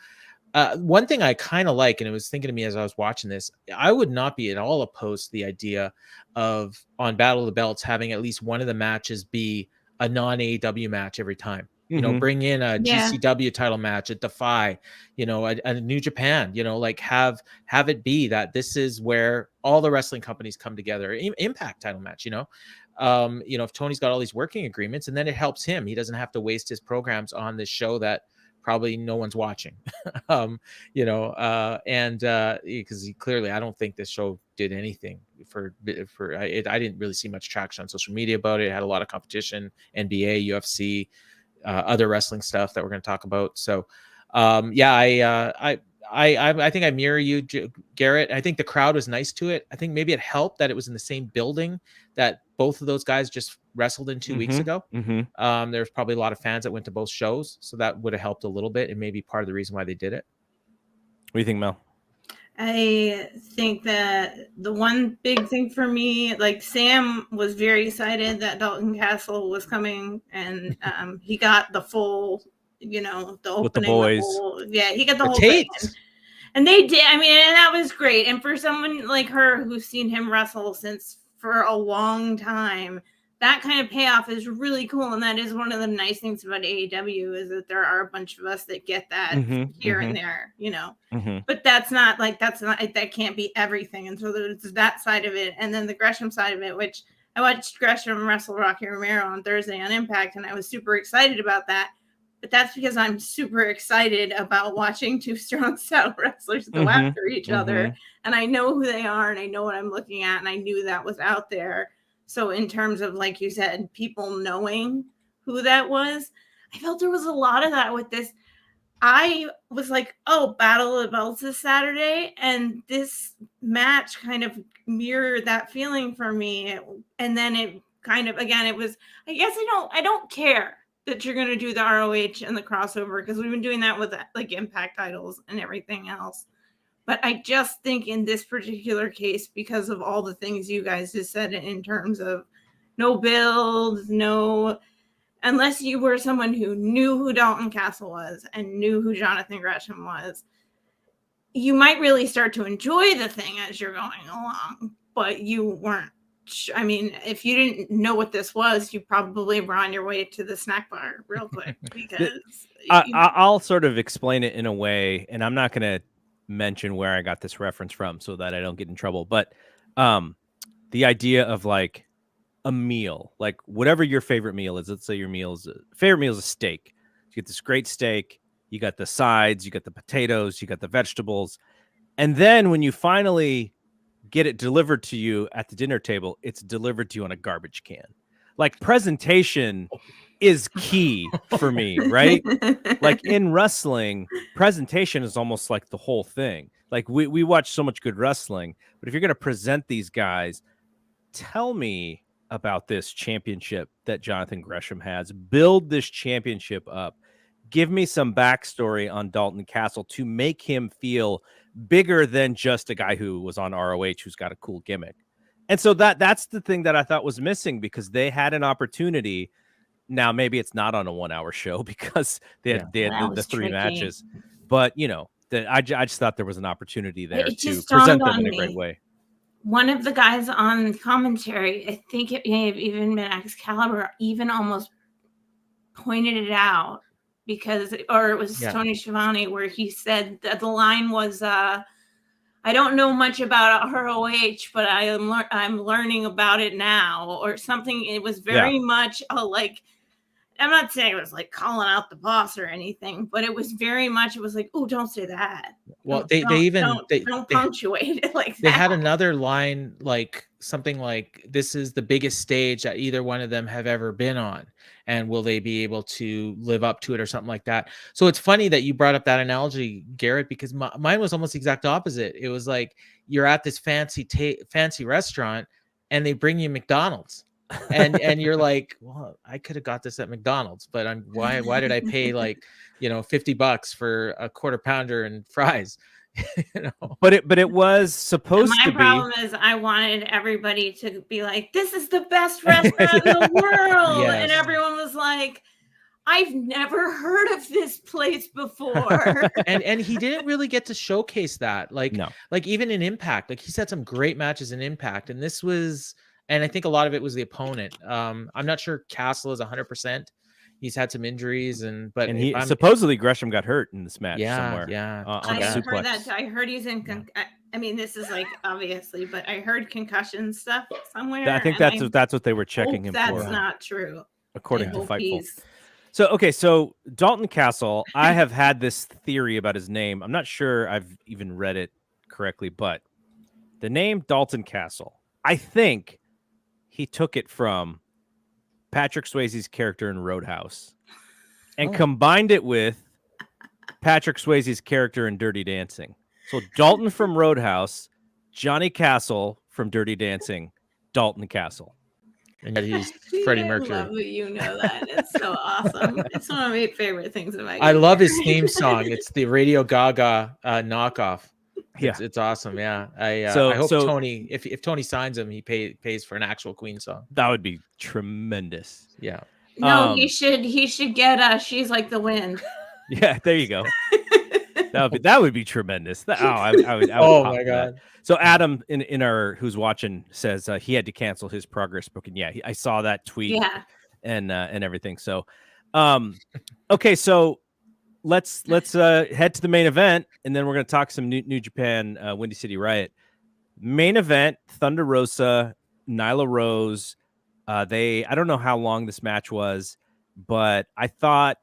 one thing I kind of like, and it was thinking to me as I was watching this, I would not be at all opposed to the idea of on Battle of the Belts having at least one of the matches be a non-AEW match every time. Bring in a GCW title match at Defy, a New Japan, like have it be that this is where all the wrestling companies come together. Impact title match, if Tony's got all these working agreements, and then it helps him. He doesn't have to waste his programs on this show that probably no one's watching, because clearly, I don't think this show did anything for it. I didn't really see much traction on social media about it. It had a lot of competition, NBA, UFC, other wrestling stuff that we're going to talk about. So, I think I mirror you, Garrett. I think the crowd was nice to it. I think maybe it helped that it was in the same building that both of those guys just wrestled in 2 weeks ago. There's probably a lot of fans that went to both shows, so that would have helped a little bit, and maybe part of the reason why they did it. What do you think, Mel? I think that the one big thing for me, like Sam was very excited that Dalton Castle was coming, and he got the full, the opening. With the boys. He got the whole thing. And they did. I mean, and that was great. And for someone like her who's seen him wrestle for a long time, that kind of payoff is really cool. And that is one of the nice things about AEW is that there are a bunch of us that get that here and there, but that can't be everything. And so there's that side of it. And then the Gresham side of it, which I watched Gresham wrestle Rocky Romero on Thursday on Impact, and I was super excited about that. But that's because I'm super excited about watching two strong style wrestlers go after each other. And I know who they are, and I know what I'm looking at, and I knew that was out there. So in terms of, like you said, people knowing who that was, I felt there was a lot of that with this. I was like, oh, Battle of the Belts this Saturday. And this match kind of mirrored that feeling for me. And then it kind of, again, it was, I guess I don't care that you're going to do the ROH and the crossover, because we've been doing that with like Impact titles and everything else. But I just think in this particular case, because of all the things you guys just said in terms of no build, unless you were someone who knew who Dalton Castle was and knew who Jonathan Gresham was, you might really start to enjoy the thing as you're going along, but you weren't. I mean, if you didn't know what this was, you probably were on your way to the snack bar real quick. Because I'll sort of explain it in a way, and I'm not going to mention where I got this reference from so that I don't get in trouble. But the idea of like a meal, like whatever your favorite meal is. Let's say your favorite meal is a steak. You get this great steak. You got the sides. You got the potatoes. You got the vegetables. And then when you finally get it delivered to you at the dinner table, it's delivered to you on a garbage can. Like, presentation is key for me, right? Like, in wrestling, presentation is almost like the whole thing. Like, we watch so much good wrestling, but if you're going to present these guys, tell me about this championship that Jonathan Gresham has. Build this championship up. Give me some backstory on Dalton Castle to make him feel bigger than just a guy who was on ROH who's got a cool gimmick. And so that's the thing that I thought was missing, because they had an opportunity. Now, maybe it's not on a 1 hour show because they had the three matches, but I just thought there was an opportunity there to present them in a great way. One of the guys on commentary, I think it may have even been Excalibur, even almost pointed it out, or it was Tony Schiavone, where he said that the line was, I don't know much about ROH, but I'm learning about it now, or something. It was very much like, I'm not saying it was like calling out the boss or anything, but it was very much, it was like, oh, don't say that. Well, they don't punctuate it like that. They had another line, like something like, this is the biggest stage that either one of them have ever been on, and will they be able to live up to it, or something like that. So it's funny that you brought up that analogy, Garrett, because mine was almost the exact opposite. It was like, you're at this fancy restaurant and they bring you McDonald's. and you're like, well, I could have got this at McDonald's, but why did I pay like $50 for a quarter pounder and fries? But it was supposed to be. My problem is, I wanted everybody to be like, this is the best restaurant in the world. Yes. And everyone was like, I've never heard of this place before. and he didn't really get to showcase that. Like even in Impact, like he said some great matches in Impact, and this was. And I think a lot of it was the opponent. I'm not sure Castle is 100%. He's had some injuries, but he supposedly Gresham got hurt in this match somewhere. Yeah, I heard that. I heard he's in. I mean, this is like obviously, but I heard concussion stuff somewhere. I think that's what they were checking him for. That's not true, according to Fightful. So Dalton Castle, I have had this theory about his name. I'm not sure I've even read it correctly, but the name Dalton Castle, I think he took it from Patrick Swayze's character in Roadhouse and combined it with Patrick Swayze's character in Dirty Dancing. So Dalton from Roadhouse, Johnny Castle from Dirty Dancing, Dalton Castle. And yet he's Freddie Mercury. I love that you know that. It's so awesome. It's one of my favorite things about you. I love his theme song. It's the Radio Gaga knockoff. Yeah, it's awesome. Yeah, I hope Tony, if Tony signs him, he pays for an actual Queen song. That would be tremendous. Yeah. No, he should get She's Like the Wind. Yeah, there you go. that would be tremendous. I would oh my god. That. So Adam in our who's watching says he had to cancel his progress book, and I saw that tweet. Yeah. And everything. So, okay, so. Let's head to the main event, and then we're going to talk some New Japan, Windy City Riot. Main event, Thunder Rosa, Nyla Rose. I don't know how long this match was, but I thought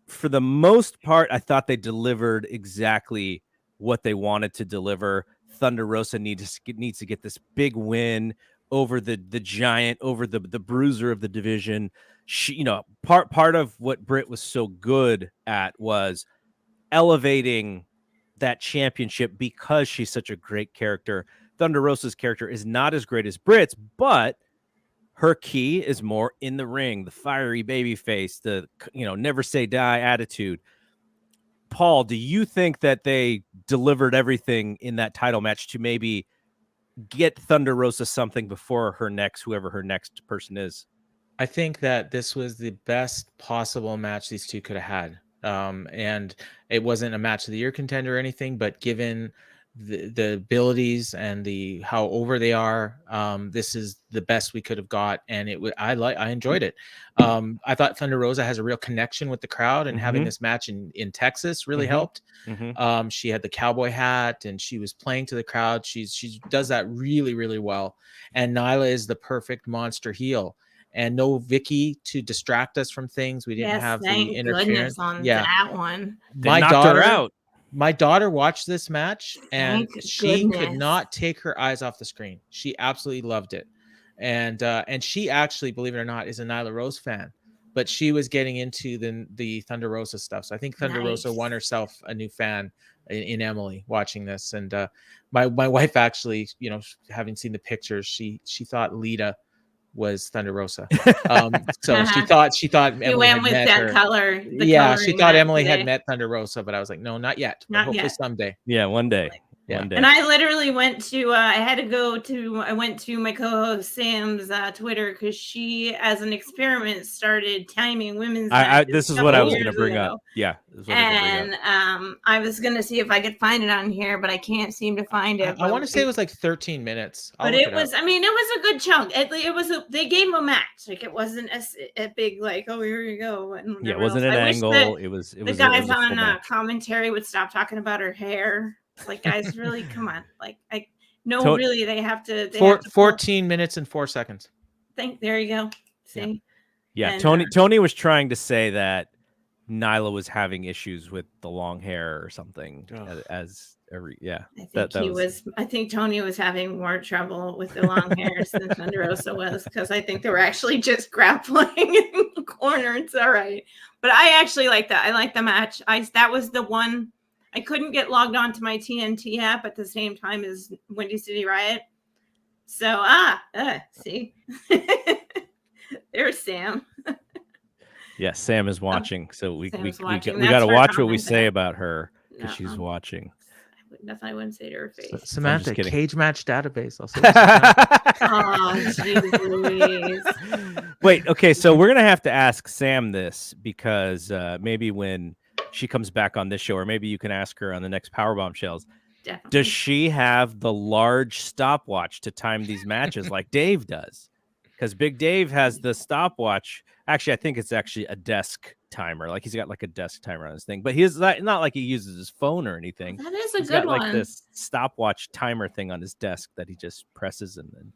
for the most part, they delivered exactly what they wanted to deliver. Thunder Rosa needs to get this big win over the giant, over the bruiser of the division. She, part of what Britt was so good at was elevating that championship because she's such a great character. Thunder Rosa's character is not as great as Britt's, but her key is more in the ring, the fiery baby face, the never say die attitude. Paul, do you think that they delivered everything in that title match to maybe get Thunder Rosa something before whoever her next person is? I think that this was the best possible match these two could have had. And it wasn't a match of the year contender or anything, but given the abilities and how over they are, this is the best we could have got. And I enjoyed it. I thought Thunder Rosa has a real connection with the crowd, and having this match in Texas really helped. She had the cowboy hat and she was playing to the crowd. She does that really, really well. And Nyla is the perfect monster heel. And no Vicky to distract us from things. We didn't have the interference on that one. They knocked her out. My daughter watched this match and Thank she could goodness. not take her eyes off the screen. She absolutely loved it. And she actually, believe it or not, is a Nyla Rose fan, but she was getting into the Thunder Rosa stuff. So I think Thunder Rosa won herself a new fan in Emily watching this. And my wife actually, you know, having seen the pictures, she thought Lita was Thunder Rosa. So she thought You Emily went had with met that her. color. Yeah, she thought Emily today. had met Thunder Rosa, but I was like, no, not yet. But Not hopefully yet. someday. Yeah, one day. Yeah. One day. And I literally went to I went to my co-host Sam's Twitter because she, as an experiment, started timing women's matches. This is a what I couple was going to years bring ago. up. Yeah. This is what I was gonna bring up. And I was gonna see if I could find it on here, but I can't seem to find it. I want to say it was like 13 minutes. But it was, I mean, it was a good chunk. It was, they gave him a match. Like, it wasn't a big, like, oh, here you go. And Yeah, it wasn't an angle. It was the guys on commentary would stop talking about her hair. It's like, guys, really, come on. Like, really, they have to. 14 minutes and 4 seconds. There you go. See? Yeah, And, Tony was trying to say that Nyla was having issues with the long hair or something. I think Tony was having more trouble with the long hairs than Thunder Rosa was, because I think they were actually just grappling in the corner. It's all right. But I actually like that. I like the match. That was the one. I couldn't get logged onto my TNT app at the same time as Windy City Riot. So, see? There's Sam. Yeah, Sam is watching. So we got watching. to watch what we comment say there. about her because she's watching. Nothing I wouldn't say to her face. Samantha, cage match database. Also. Oh, jeez Louise. Wait, okay, so we're going to have to ask Sam this because maybe when she comes back on this show, or maybe you can ask her on the next Powerbombshells. Definitely. Does she have the large stopwatch to time these matches like Dave does? Because Big Dave has the stopwatch. Actually, I think it's actually a desk timer. Like, he's got like a desk timer on his thing, but he's not like he uses his phone or anything. That is a He's good got one. like this stopwatch timer thing on his desk that he just presses and then.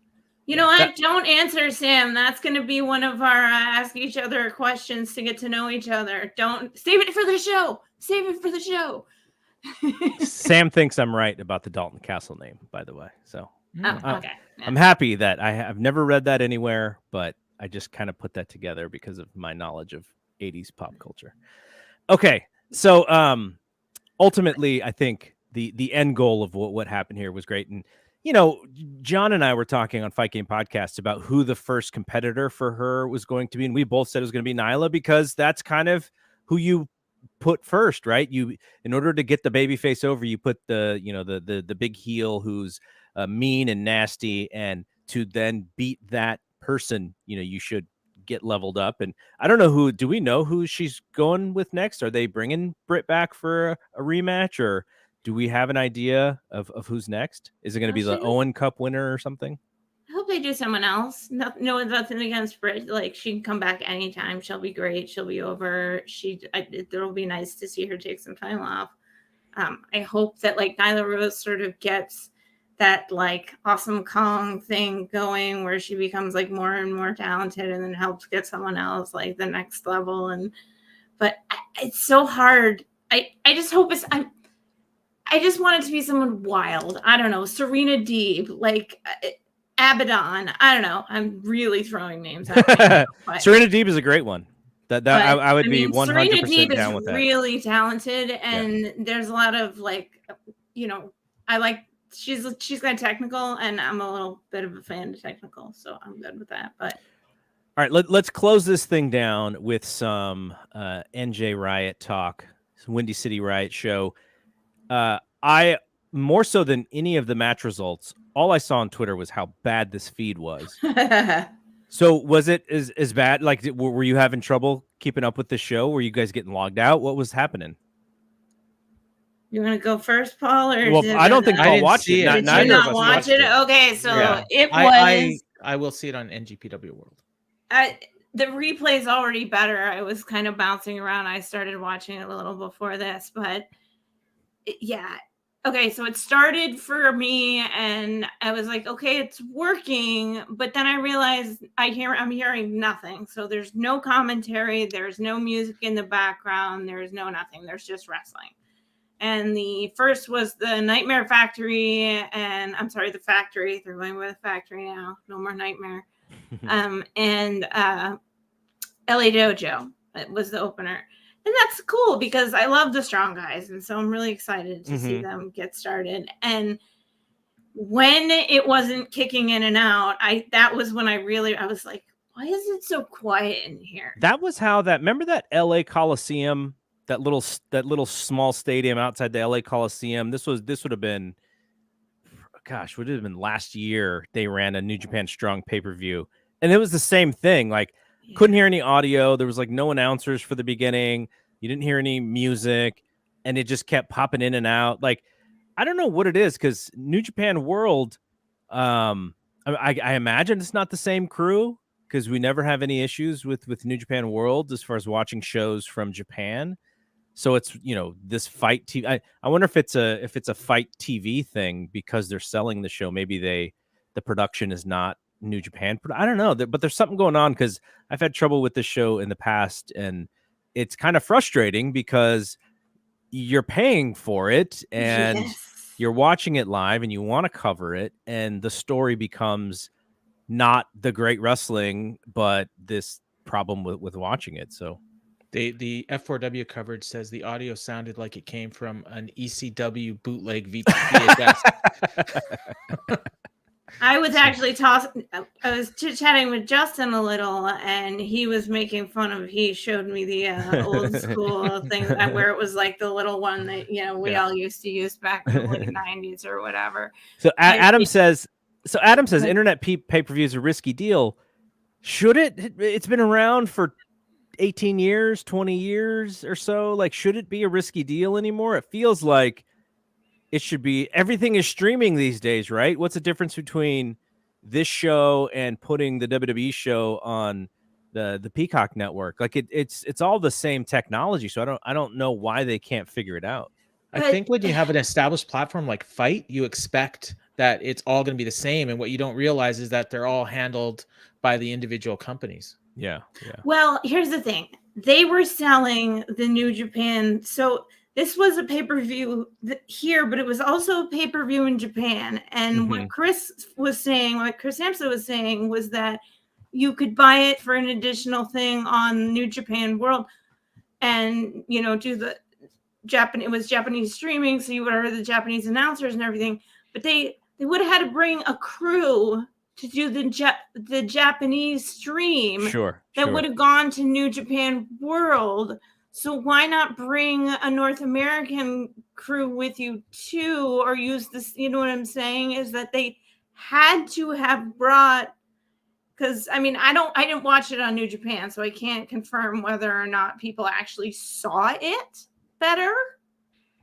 You know what? Don't answer, Sam. That's going to be one of our ask each other questions to get to know each other. Don't save it for the show. Save it for the show. Sam thinks I'm right about the Dalton Castle name, by the way. So okay. I'm happy that I've never read that anywhere, but I just kind of put that together because of my knowledge of 80s pop culture. Okay. So ultimately, I think the end goal of what happened here was great. And, you know, John and I were talking on Fight Game Podcast about who the first competitor for her was going to be. And we both said it was going to be Nyla because that's kind of who you put first, right? You, in order to get the babyface over, you put the big heel who's mean and nasty, and to then beat that person, you know, you should get leveled up. And I don't know do we know who she's going with next? Are they bringing Britt back for a rematch, or do we have an idea of who's next? Is it going to be the Owen Cup winner or something? I hope they do someone else. Nothing against Britt. Like, she can come back anytime. She'll be great. She'll be over. It'll be nice to see her take some time off. I hope that like Nyla Rose sort of gets that like Awesome Kong thing going where she becomes like more and more talented and then helps get someone else like the next level. But it's so hard. I just hope I just want it to be someone wild. I don't know. Serena Deeb, like Abaddon. I don't know. I'm really throwing names out there. Serena Deeb is a great one. I would be 100% Serena Deeb down is with that. Really talented, and there's a lot of like, you know, I like she's kind of technical, and I'm a little bit of a fan of technical, so I'm good with that. But all right, let's close this thing down with some NJ Riot talk, Windy City Riot show. I more so than any of the match results, all I saw on Twitter was how bad this feed was. So was it as bad? Like, were you having trouble keeping up with the show? Were you guys getting logged out? What was happening? You want to go first, Paul? Or well, I don't think Paul watched it. Did you not watch it? Okay, so yeah. it was. I will see it on NGPW World. The replay is already better. I was kind of bouncing around. I started watching it a little before this, but yeah. Okay, so it started for me, and I was like, okay, it's working. But then I realized I'm hearing nothing. So there's no commentary. There's no music in the background. There's no nothing. There's just wrestling. And the first was the Nightmare Factory, and I'm sorry, the Factory. They're going with the Factory now. No more Nightmare. And LA Dojo. It was the opener. And that's cool because I love the Strong Guys. And so I'm really excited to see them get started. And when it wasn't kicking in and out, that was when I was like, why is it so quiet in here? That was how remember that LA Coliseum, that little small stadium outside the LA Coliseum. This would have been, gosh, would it have been last year they ran a New Japan Strong pay-per-view. And it was the same thing. Like, couldn't hear any audio. There was like no announcers for the beginning. You didn't hear any music, and it just kept popping in and out. Like, I don't know what it is, because New Japan World, I imagine it's not the same crew, because we never have any issues with New Japan World as far as watching shows from Japan. So it's, this fight TV. I wonder if it's a fight TV thing because they're selling the show. Maybe the production is not New Japan. I don't know, but there's something going on, because I've had trouble with this show in the past, and it's kind of frustrating because you're paying for it and you're watching it live and you want to cover it, and the story becomes not the great wrestling, but this problem with watching it. So the F4W coverage says the audio sounded like it came from an ECW bootleg VHS. I was actually I was chit-chatting with Justin a little, and he was making fun of, he showed me the old school thing where it was like the little one that, we all used to use back in the late 90s or whatever. So Adam says internet pay-per-view is a risky deal. Should it? It's been around for 18 years, 20 years or so. Like, should it be a risky deal anymore? It feels like it should be. Everything is streaming these days, right? What's the difference between this show and putting the WWE show on the Peacock network? Like, it's all the same technology. So I don't know why they can't figure it out. I think when you have an established platform like Fight, you expect that it's all going to be the same. And what you don't realize is that they're all handled by the individual companies. Yeah. Well, here's the thing. They were selling the New Japan. So this was a pay-per-view here, but it was also a pay-per-view in Japan. And what Chris Sampson was saying was that you could buy it for an additional thing on New Japan World and, do the Japanese. It was Japanese streaming, so you would have heard the Japanese announcers and everything. But they would have had to bring a crew to do the Japanese stream. Sure. Would have gone to New Japan World. So why not bring a North American crew with you too, or use this? You know what I'm saying? Is that they had to have brought, because I didn't watch it on New Japan, so I can't confirm whether or not people actually saw it better.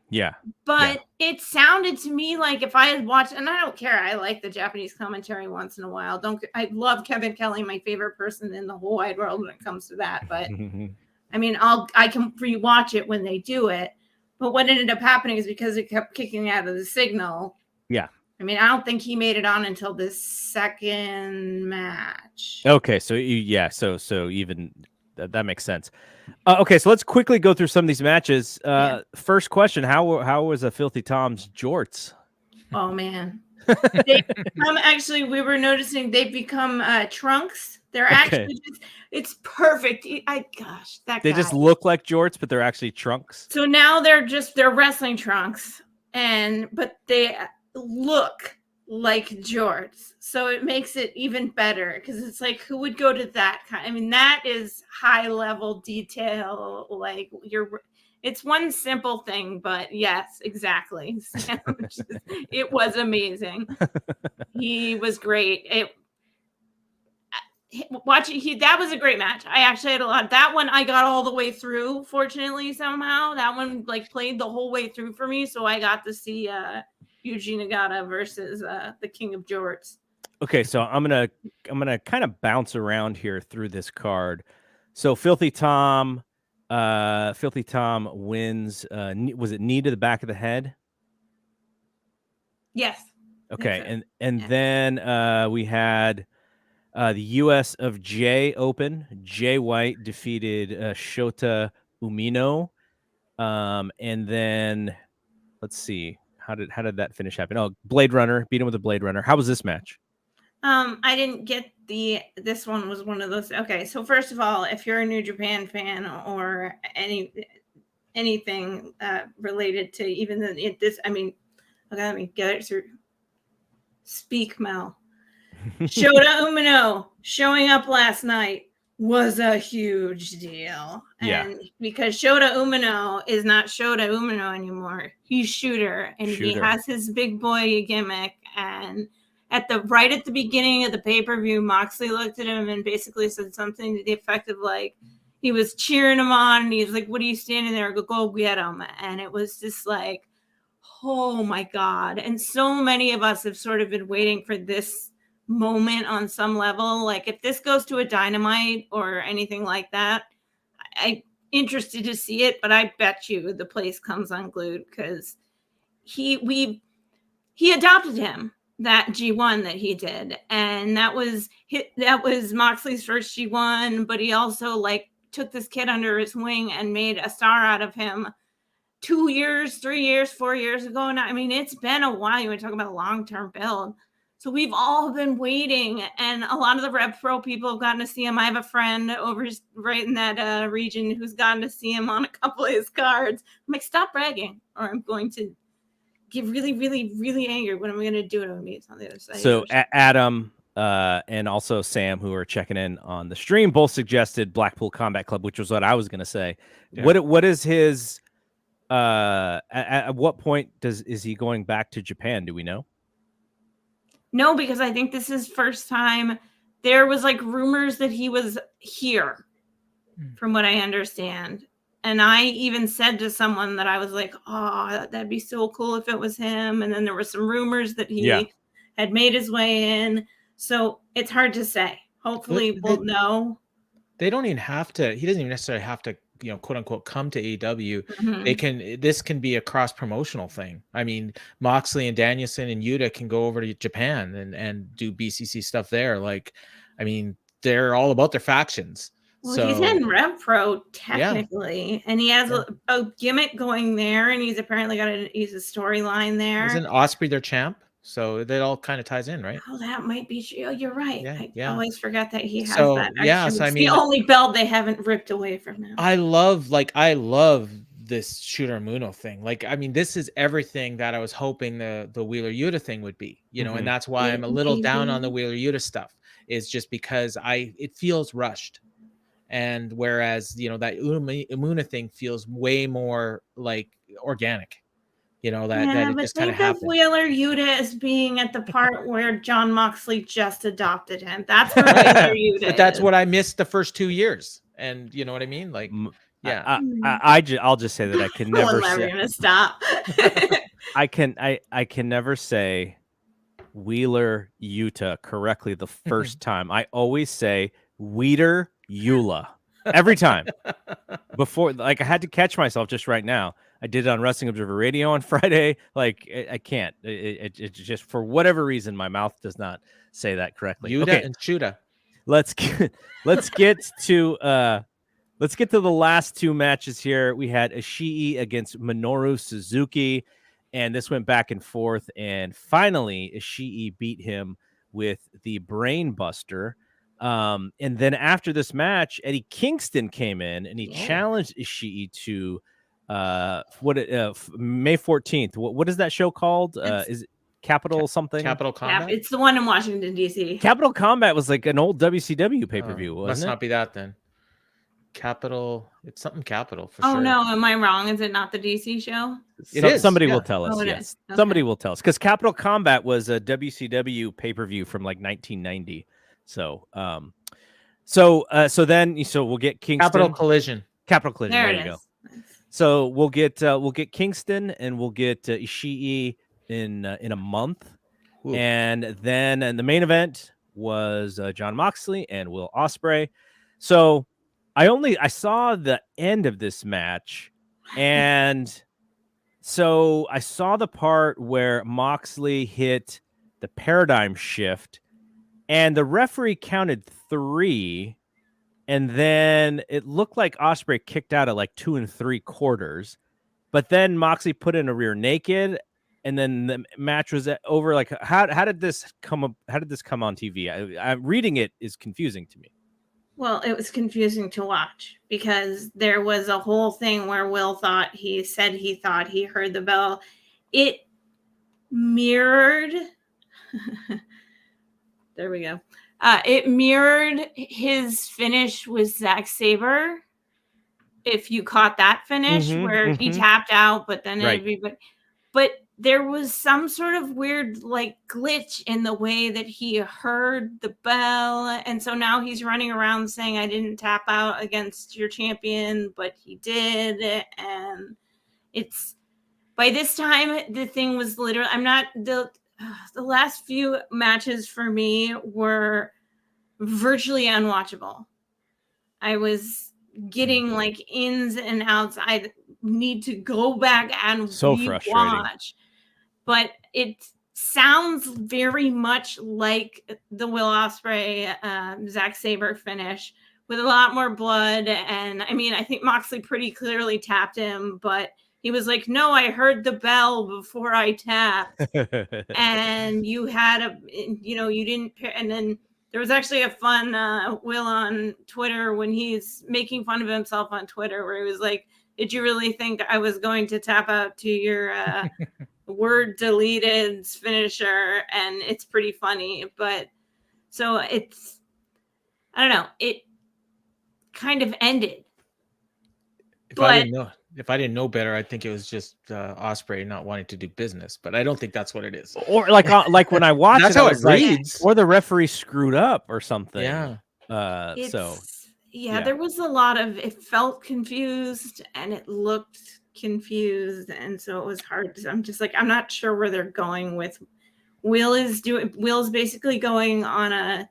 Yeah. But it sounded to me like if I had watched, and I don't care, I like the Japanese commentary once in a while. I love Kevin Kelly, my favorite person in the whole wide world when it comes to that. But I can rewatch it when they do it. But what ended up happening is because it kept kicking out of the signal. Yeah. I don't think he made it on until the second match. Okay. So so even that makes sense. Okay. So let's quickly go through some of these matches. First question. How was a Filthy Tom's jorts? Oh man. Actually, we were noticing they've become trunks. They're actually it's perfect. They just look like jorts, but they're actually trunks. So now they're wrestling trunks, but they look like jorts. So it makes it even better because it's like, who would go to that kind? That is high level detail. Like it's one simple thing, but yes, exactly. It was amazing. He was great. That was a great match. I actually had a lot. That one I got all the way through. Fortunately, somehow that one played the whole way through for me, so I got to see Yuji Nagata versus the King of Jorts. Okay, so I'm gonna kind of bounce around here through this card. So Filthy Tom wins. Was it knee to the back of the head? Yes. Okay, and then we had the US of J Open. Jay White defeated Shota Umino, and then let's see. How did that finish happen? Oh, Blade Runner beat him with a Blade Runner. How was this match? I didn't get this one was one of those. Okay, so first of all, if you're a New Japan fan or anything related to even this, I mean, okay, let me get it through. Speak, Mel. Shota Umino showing up last night was a huge deal. Yeah. And because Shota Umino is not Shota Umino anymore. He's Shooter, and he has his big boy gimmick. And right at the beginning of the pay-per-view, Moxley looked at him and basically said something to the effect of like, he was cheering him on, and he was like, "What are you standing there? Go get him." And it was just like, oh my God. And so many of us have sort of been waiting for this moment on some level. Like if this goes to a Dynamite or anything like that, I'm interested to see it, but I bet you the place comes unglued because he adopted him, that G1 that he did. And that was Moxley's first G1, but he also like took this kid under his wing and made a star out of him 2 years, 3 years, 4 years ago. Now, I mean, it's been a while. You want to talk about a long-term build. So we've all been waiting, and a lot of the Rev Pro people have gotten to see him. I have a friend over right in that region who's gotten to see him on a couple of his cards. I'm like, stop bragging, or I'm going to get really, really, really angry. What am I going to do to him? He's on the other side. So Adam and also Sam, who are checking in on the stream, both suggested Blackpool Combat Club, which was what I was going to say. Yeah. What is his? At what point is he going back to Japan? Do we know? No, because I think this is first time. There was like rumors that he was here, from what I understand. And I even said to someone that I was like, oh, that'd be so cool if it was him. And then there were some rumors that he had made his way in. So it's hard to say. Hopefully we'll know. They don't even have to. He doesn't even necessarily have to, quote unquote, come to AEW. Mm-hmm. This can be a cross promotional thing. I mean, Moxley and Danielson and Yuta can go over to Japan and do BCC stuff there. Like, I mean, they're all about their factions. Well, so, he's in Rev Pro technically, and he has a gimmick going there, and he's apparently got a storyline there. Isn't Osprey their champ? So that all kind of ties in, right? Oh, that might be true. You're right. Yeah. I always forgot that he has that. Yes, I mean, the only belt they haven't ripped away from him. I love this Shooter Muno thing. Like, I mean, this is everything that I was hoping the Wheeler Yuta thing would be, and that's why I'm a little down on the Wheeler Yuta stuff. Is just because it feels rushed. And whereas, that Umuna thing feels way more like organic, that it just kind of happened. Think of Wheeler Yuta as being at the part where John Moxley just adopted him. That's where Wheeler Yuta But that's what I missed the first 2 years. And you know what I mean? Like, yeah. I'll just say that I can never say. Never gonna stop. I can never say Wheeler Yuta correctly the first time. I always say Wheeler Eula every time. Before, like, I had to catch myself just right now. I did it on Wrestling Observer Radio on Friday. Like, I can't. It just, for whatever reason, my mouth does not say that correctly. Yuta and Shuda. Let's get to the last two matches here. We had Ishii against Minoru Suzuki, and this went back and forth. And finally, Ishii beat him with the Brain Buster. And then after this match, Eddie Kingston came in and he challenged Ishii to May 14th. What is that show called? Is it Capital something? Capital Combat? It's the one in Washington, D.C. Capital Combat was like an old WCW pay-per-view, wasn't it? Must not be that then. Capital, it's something Capital for sure. Oh no, am I wrong? Is it not the DC show? It is. Somebody will tell us. Oh, yes, okay. Somebody will tell us, because Capital Combat was a WCW pay-per-view from like 1990. So then we'll get Kingston. Capital Collision. There you go. So we'll get Kingston and we'll get Ishii in a month. Ooh. And the main event was John Moxley and Will Ospreay. So I saw the end of this match, and so I saw the part where Moxley hit the paradigm shift, and the referee counted 3, and then it looked like Ospreay kicked out at like 2 3/4. but then Moxley put in a rear naked, and then the match was over. Like, how did this come up? How did this come on TV? I'm reading it is confusing to me. Well, it was confusing to watch because there was a whole thing where Will thought he heard the bell. It mirrored. There we go. It mirrored his finish with Zack Sabre. If you caught that finish where he tapped out, but then but there was some sort of weird like glitch in the way that he heard the bell. And so now he's running around saying, I didn't tap out against your champion, but he did. And it's by this time, the thing was literally, the last few matches for me were virtually unwatchable. I was getting like ins and outs. I need to go back and rewatch. But it sounds very much like the Will Ospreay, Zack Sabre finish with a lot more blood. And I mean, I think Moxley pretty clearly tapped him, but he was like, no, I heard the bell before I tapped. And you had you didn't. And then there was actually a fun Will on Twitter when he's making fun of himself on Twitter, where he was like, did you really think I was going to tap out to your word deleted finisher? And it's pretty funny. But so it's, I don't know, it kind of ended. If I didn't know better, I think it was just Ospreay not wanting to do business, but I don't think that's what it is. Or like when I watched that's how it reads. Or the referee screwed up or something. Yeah. There was a lot of, it felt confused and it looked confused, and so it was hard. I'm just like, I'm not sure where they're going with. Will's basically going on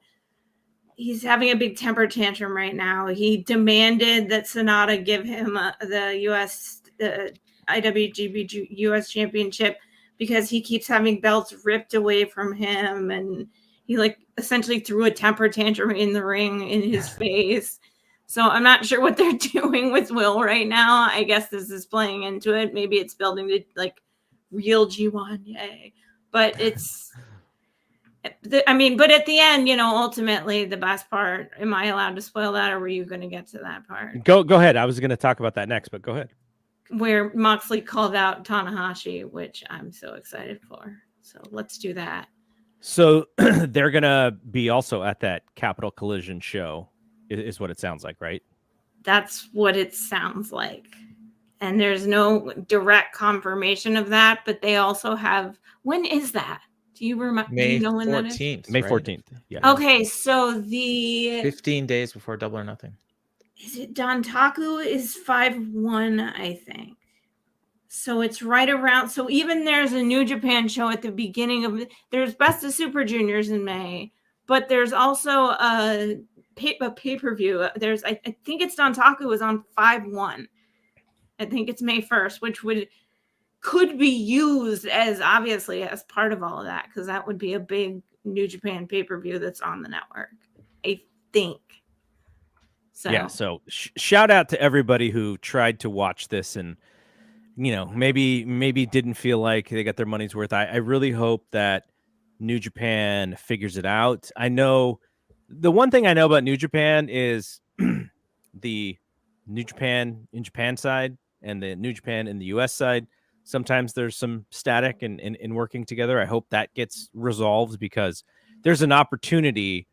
he's having a big temper tantrum right now. He demanded that Sonata give him the IWGP US Championship because he keeps having belts ripped away from him, and he like essentially threw a temper tantrum in the ring in his face. So I'm not sure what they're doing with Will right now. I guess this is playing into it. Maybe it's building to like real G1, yay. But it's, but at the end, ultimately the best part, am I allowed to spoil that, or were you going to get to that part? Go ahead. I was going to talk about that next, but go ahead. Where Moxley called out Tanahashi, which I'm so excited for. So let's do that. So they're going to be also at that Capital Collision show, is what it sounds like, right? That's what it sounds like. And there's no direct confirmation of that, but they also have, when is that? Do you remember? May 14th. When that is? May 14th. Yeah. Okay, so the 15 days before Double or Nothing. Is it Dontaku is 5-1, I think. So it's right around. So even there's a New Japan show at the beginning of there's Best of Super Juniors in May, but there's also a pay-per-view. There's I think it's Dontaku is on 5-1. I think it's May 1st, which could be used as obviously as part of all of that, because that would be a big New Japan pay-per-view that's on the network, I think. So yeah, so shout out to everybody who tried to watch this and maybe didn't feel like they got their money's worth. I really hope that New Japan figures it out. I know the one thing I know about New Japan is the New Japan in Japan side and the New Japan in the US side. Sometimes there's some static in working together. I hope that gets resolved, because there's an opportunity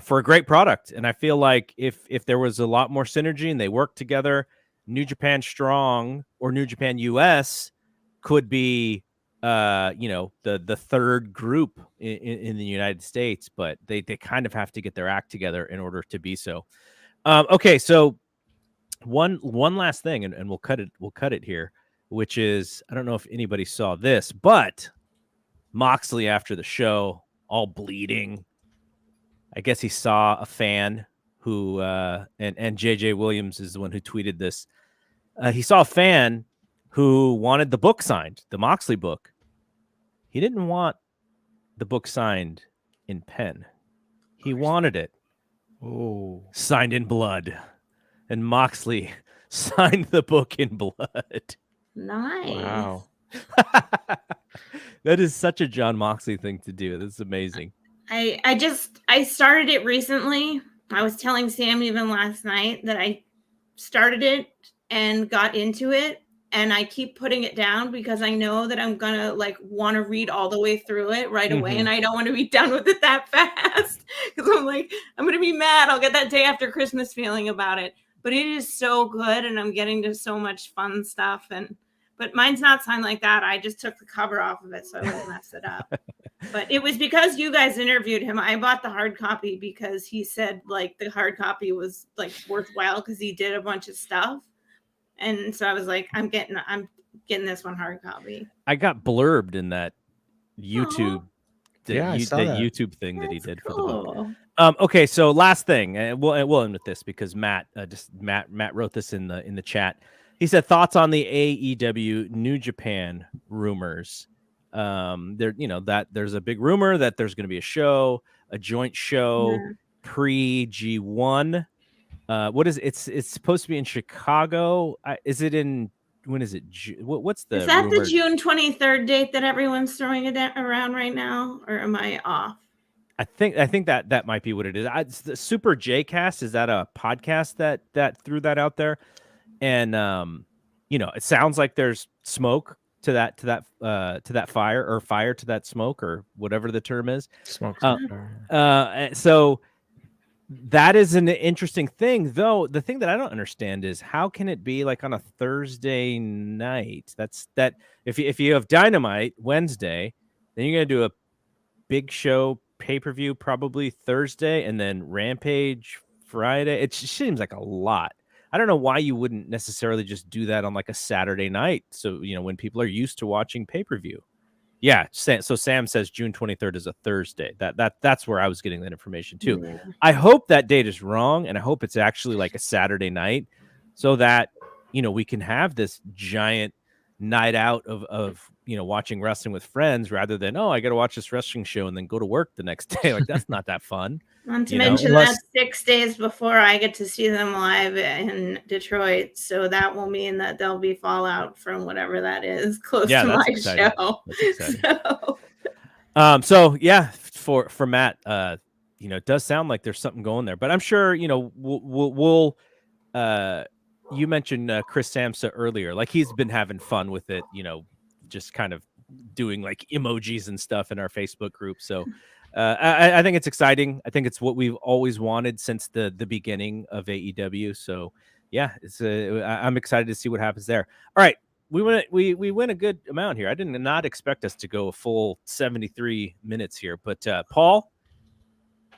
for a great product. And I feel like if there was a lot more synergy and they worked together, New Japan Strong or New Japan US could be, the third group in the United States, but they kind of have to get their act together in order to be so. Okay. So one last thing, and we'll cut it here, which is, I don't know if anybody saw this, but Moxley after the show, all bleeding. I guess he saw a fan who, and JJ Williams is the one who tweeted this. He saw a fan who wanted the book signed, the Moxley book. He didn't want the book signed in pen. He wanted it signed in blood. And Moxley signed the book in blood. Nice. Wow. That is such a John Moxley thing to do. That's amazing. I started it recently. I was telling Sam even last night that I started it and got into it, and I keep putting it down because I know that I'm gonna like want to read all the way through it right away, and I don't want to be done with it that fast because I'm like, I'm gonna be mad. I'll get that day after Christmas feeling about it. But it is so good, and I'm getting to so much fun stuff. But mine's not signed like that. I just took the cover off of it so I wouldn't mess it up. But it was because you guys interviewed him. I bought the hard copy because he said like the hard copy was like worthwhile because he did a bunch of stuff. And so I was like, I'm getting this one hard copy. I got blurbed in that YouTube, I saw that. YouTube thing that he did for the book. Cool. Okay, so last thing, and we'll end with this because Matt wrote this in the chat. He said thoughts on the AEW New Japan rumors. There's a big rumor that there's going to be a joint show pre G1. What is it? It's supposed to be in Chicago. Is it in? When is it? What's the? Is that rumor? the June 23rd date that everyone's throwing it around right now, or am I off? I think that might be what it is. It's the Super J Cast. Is that a podcast that threw that out there? And it sounds like there's smoke to that fire, or fire to that smoke, or whatever the term is. Smoke. So that is an interesting thing, though. The thing that I don't understand is how can it be like on a Thursday night? If you have Dynamite Wednesday, then you're gonna do a big show pay-per-view probably Thursday, and then Rampage Friday. It just seems like a lot. I don't know why you wouldn't necessarily just do that on like a Saturday night. So, when people are used to watching pay-per-view. Yeah. So Sam says June 23rd is a Thursday. That's where I was getting that information too. Yeah. I hope that date is wrong, and I hope it's actually like a Saturday night so that, we can have this giant night out of watching wrestling with friends rather than, I got to watch this wrestling show and then go to work the next day. Like, that's not that fun. Not to mention that's 6 days before I get to see them live in Detroit. So that will mean that there'll be fallout from whatever that is close to my show. So yeah, for Matt, it does sound like there's something going there, but I'm sure, we'll you mentioned Chris Samsa earlier. Like, he's been having fun with it, just kind of doing like emojis and stuff in our Facebook group. So I think it's exciting. I think it's what we've always wanted since the beginning of AEW. So yeah, I'm excited to see what happens there. All right, we went a good amount here. I did not expect us to go a full 73 minutes here, but Paul,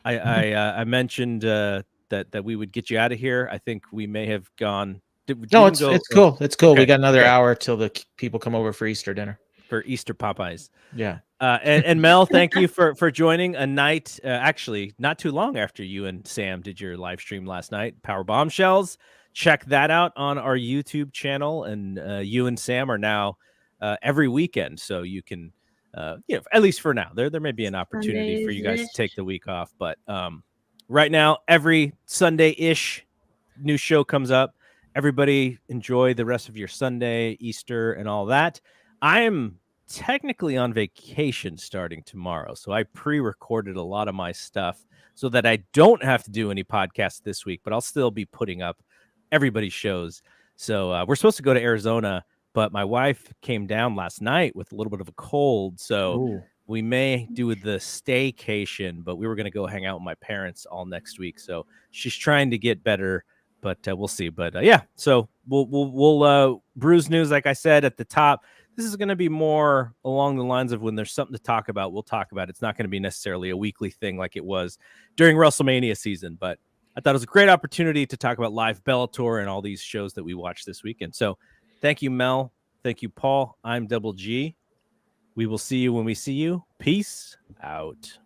I mentioned that we would get you out of here. I think we may have gone. It's cool. It's cool. Okay. We got another hour till the people come over for Easter dinner. For Easter Popeyes. Yeah. And Mel, thank you for joining a night, actually not too long after you and Sam did your live stream last night, Powerbombshells. Check that out on our YouTube channel. And you and Sam are now every weekend. So you can, at least for now, there may be an opportunity for you guys to take the week off. But right now, every Sunday-ish, new show comes up. Everybody enjoy the rest of your Sunday, Easter, and all that. I'm technically on vacation starting tomorrow, so I pre-recorded a lot of my stuff so that I don't have to do any podcasts this week, but I'll still be putting up everybody's shows. So we're supposed to go to Arizona, but my wife came down last night with a little bit of a cold, so we may do the staycation, but we were going to go hang out with my parents all next week. So she's trying to get better, but we'll see. But yeah, so we'll Bruise news, like I said at the top. This is going to be more along the lines of when there's something to talk about, we'll talk about it. It's not going to be necessarily a weekly thing like it was during WrestleMania season, but I thought it was a great opportunity to talk about live Bellator and all these shows that we watched this weekend. So thank you, Mel. Thank you, Paul. I'm Double G. We will see you when we see you. Peace out.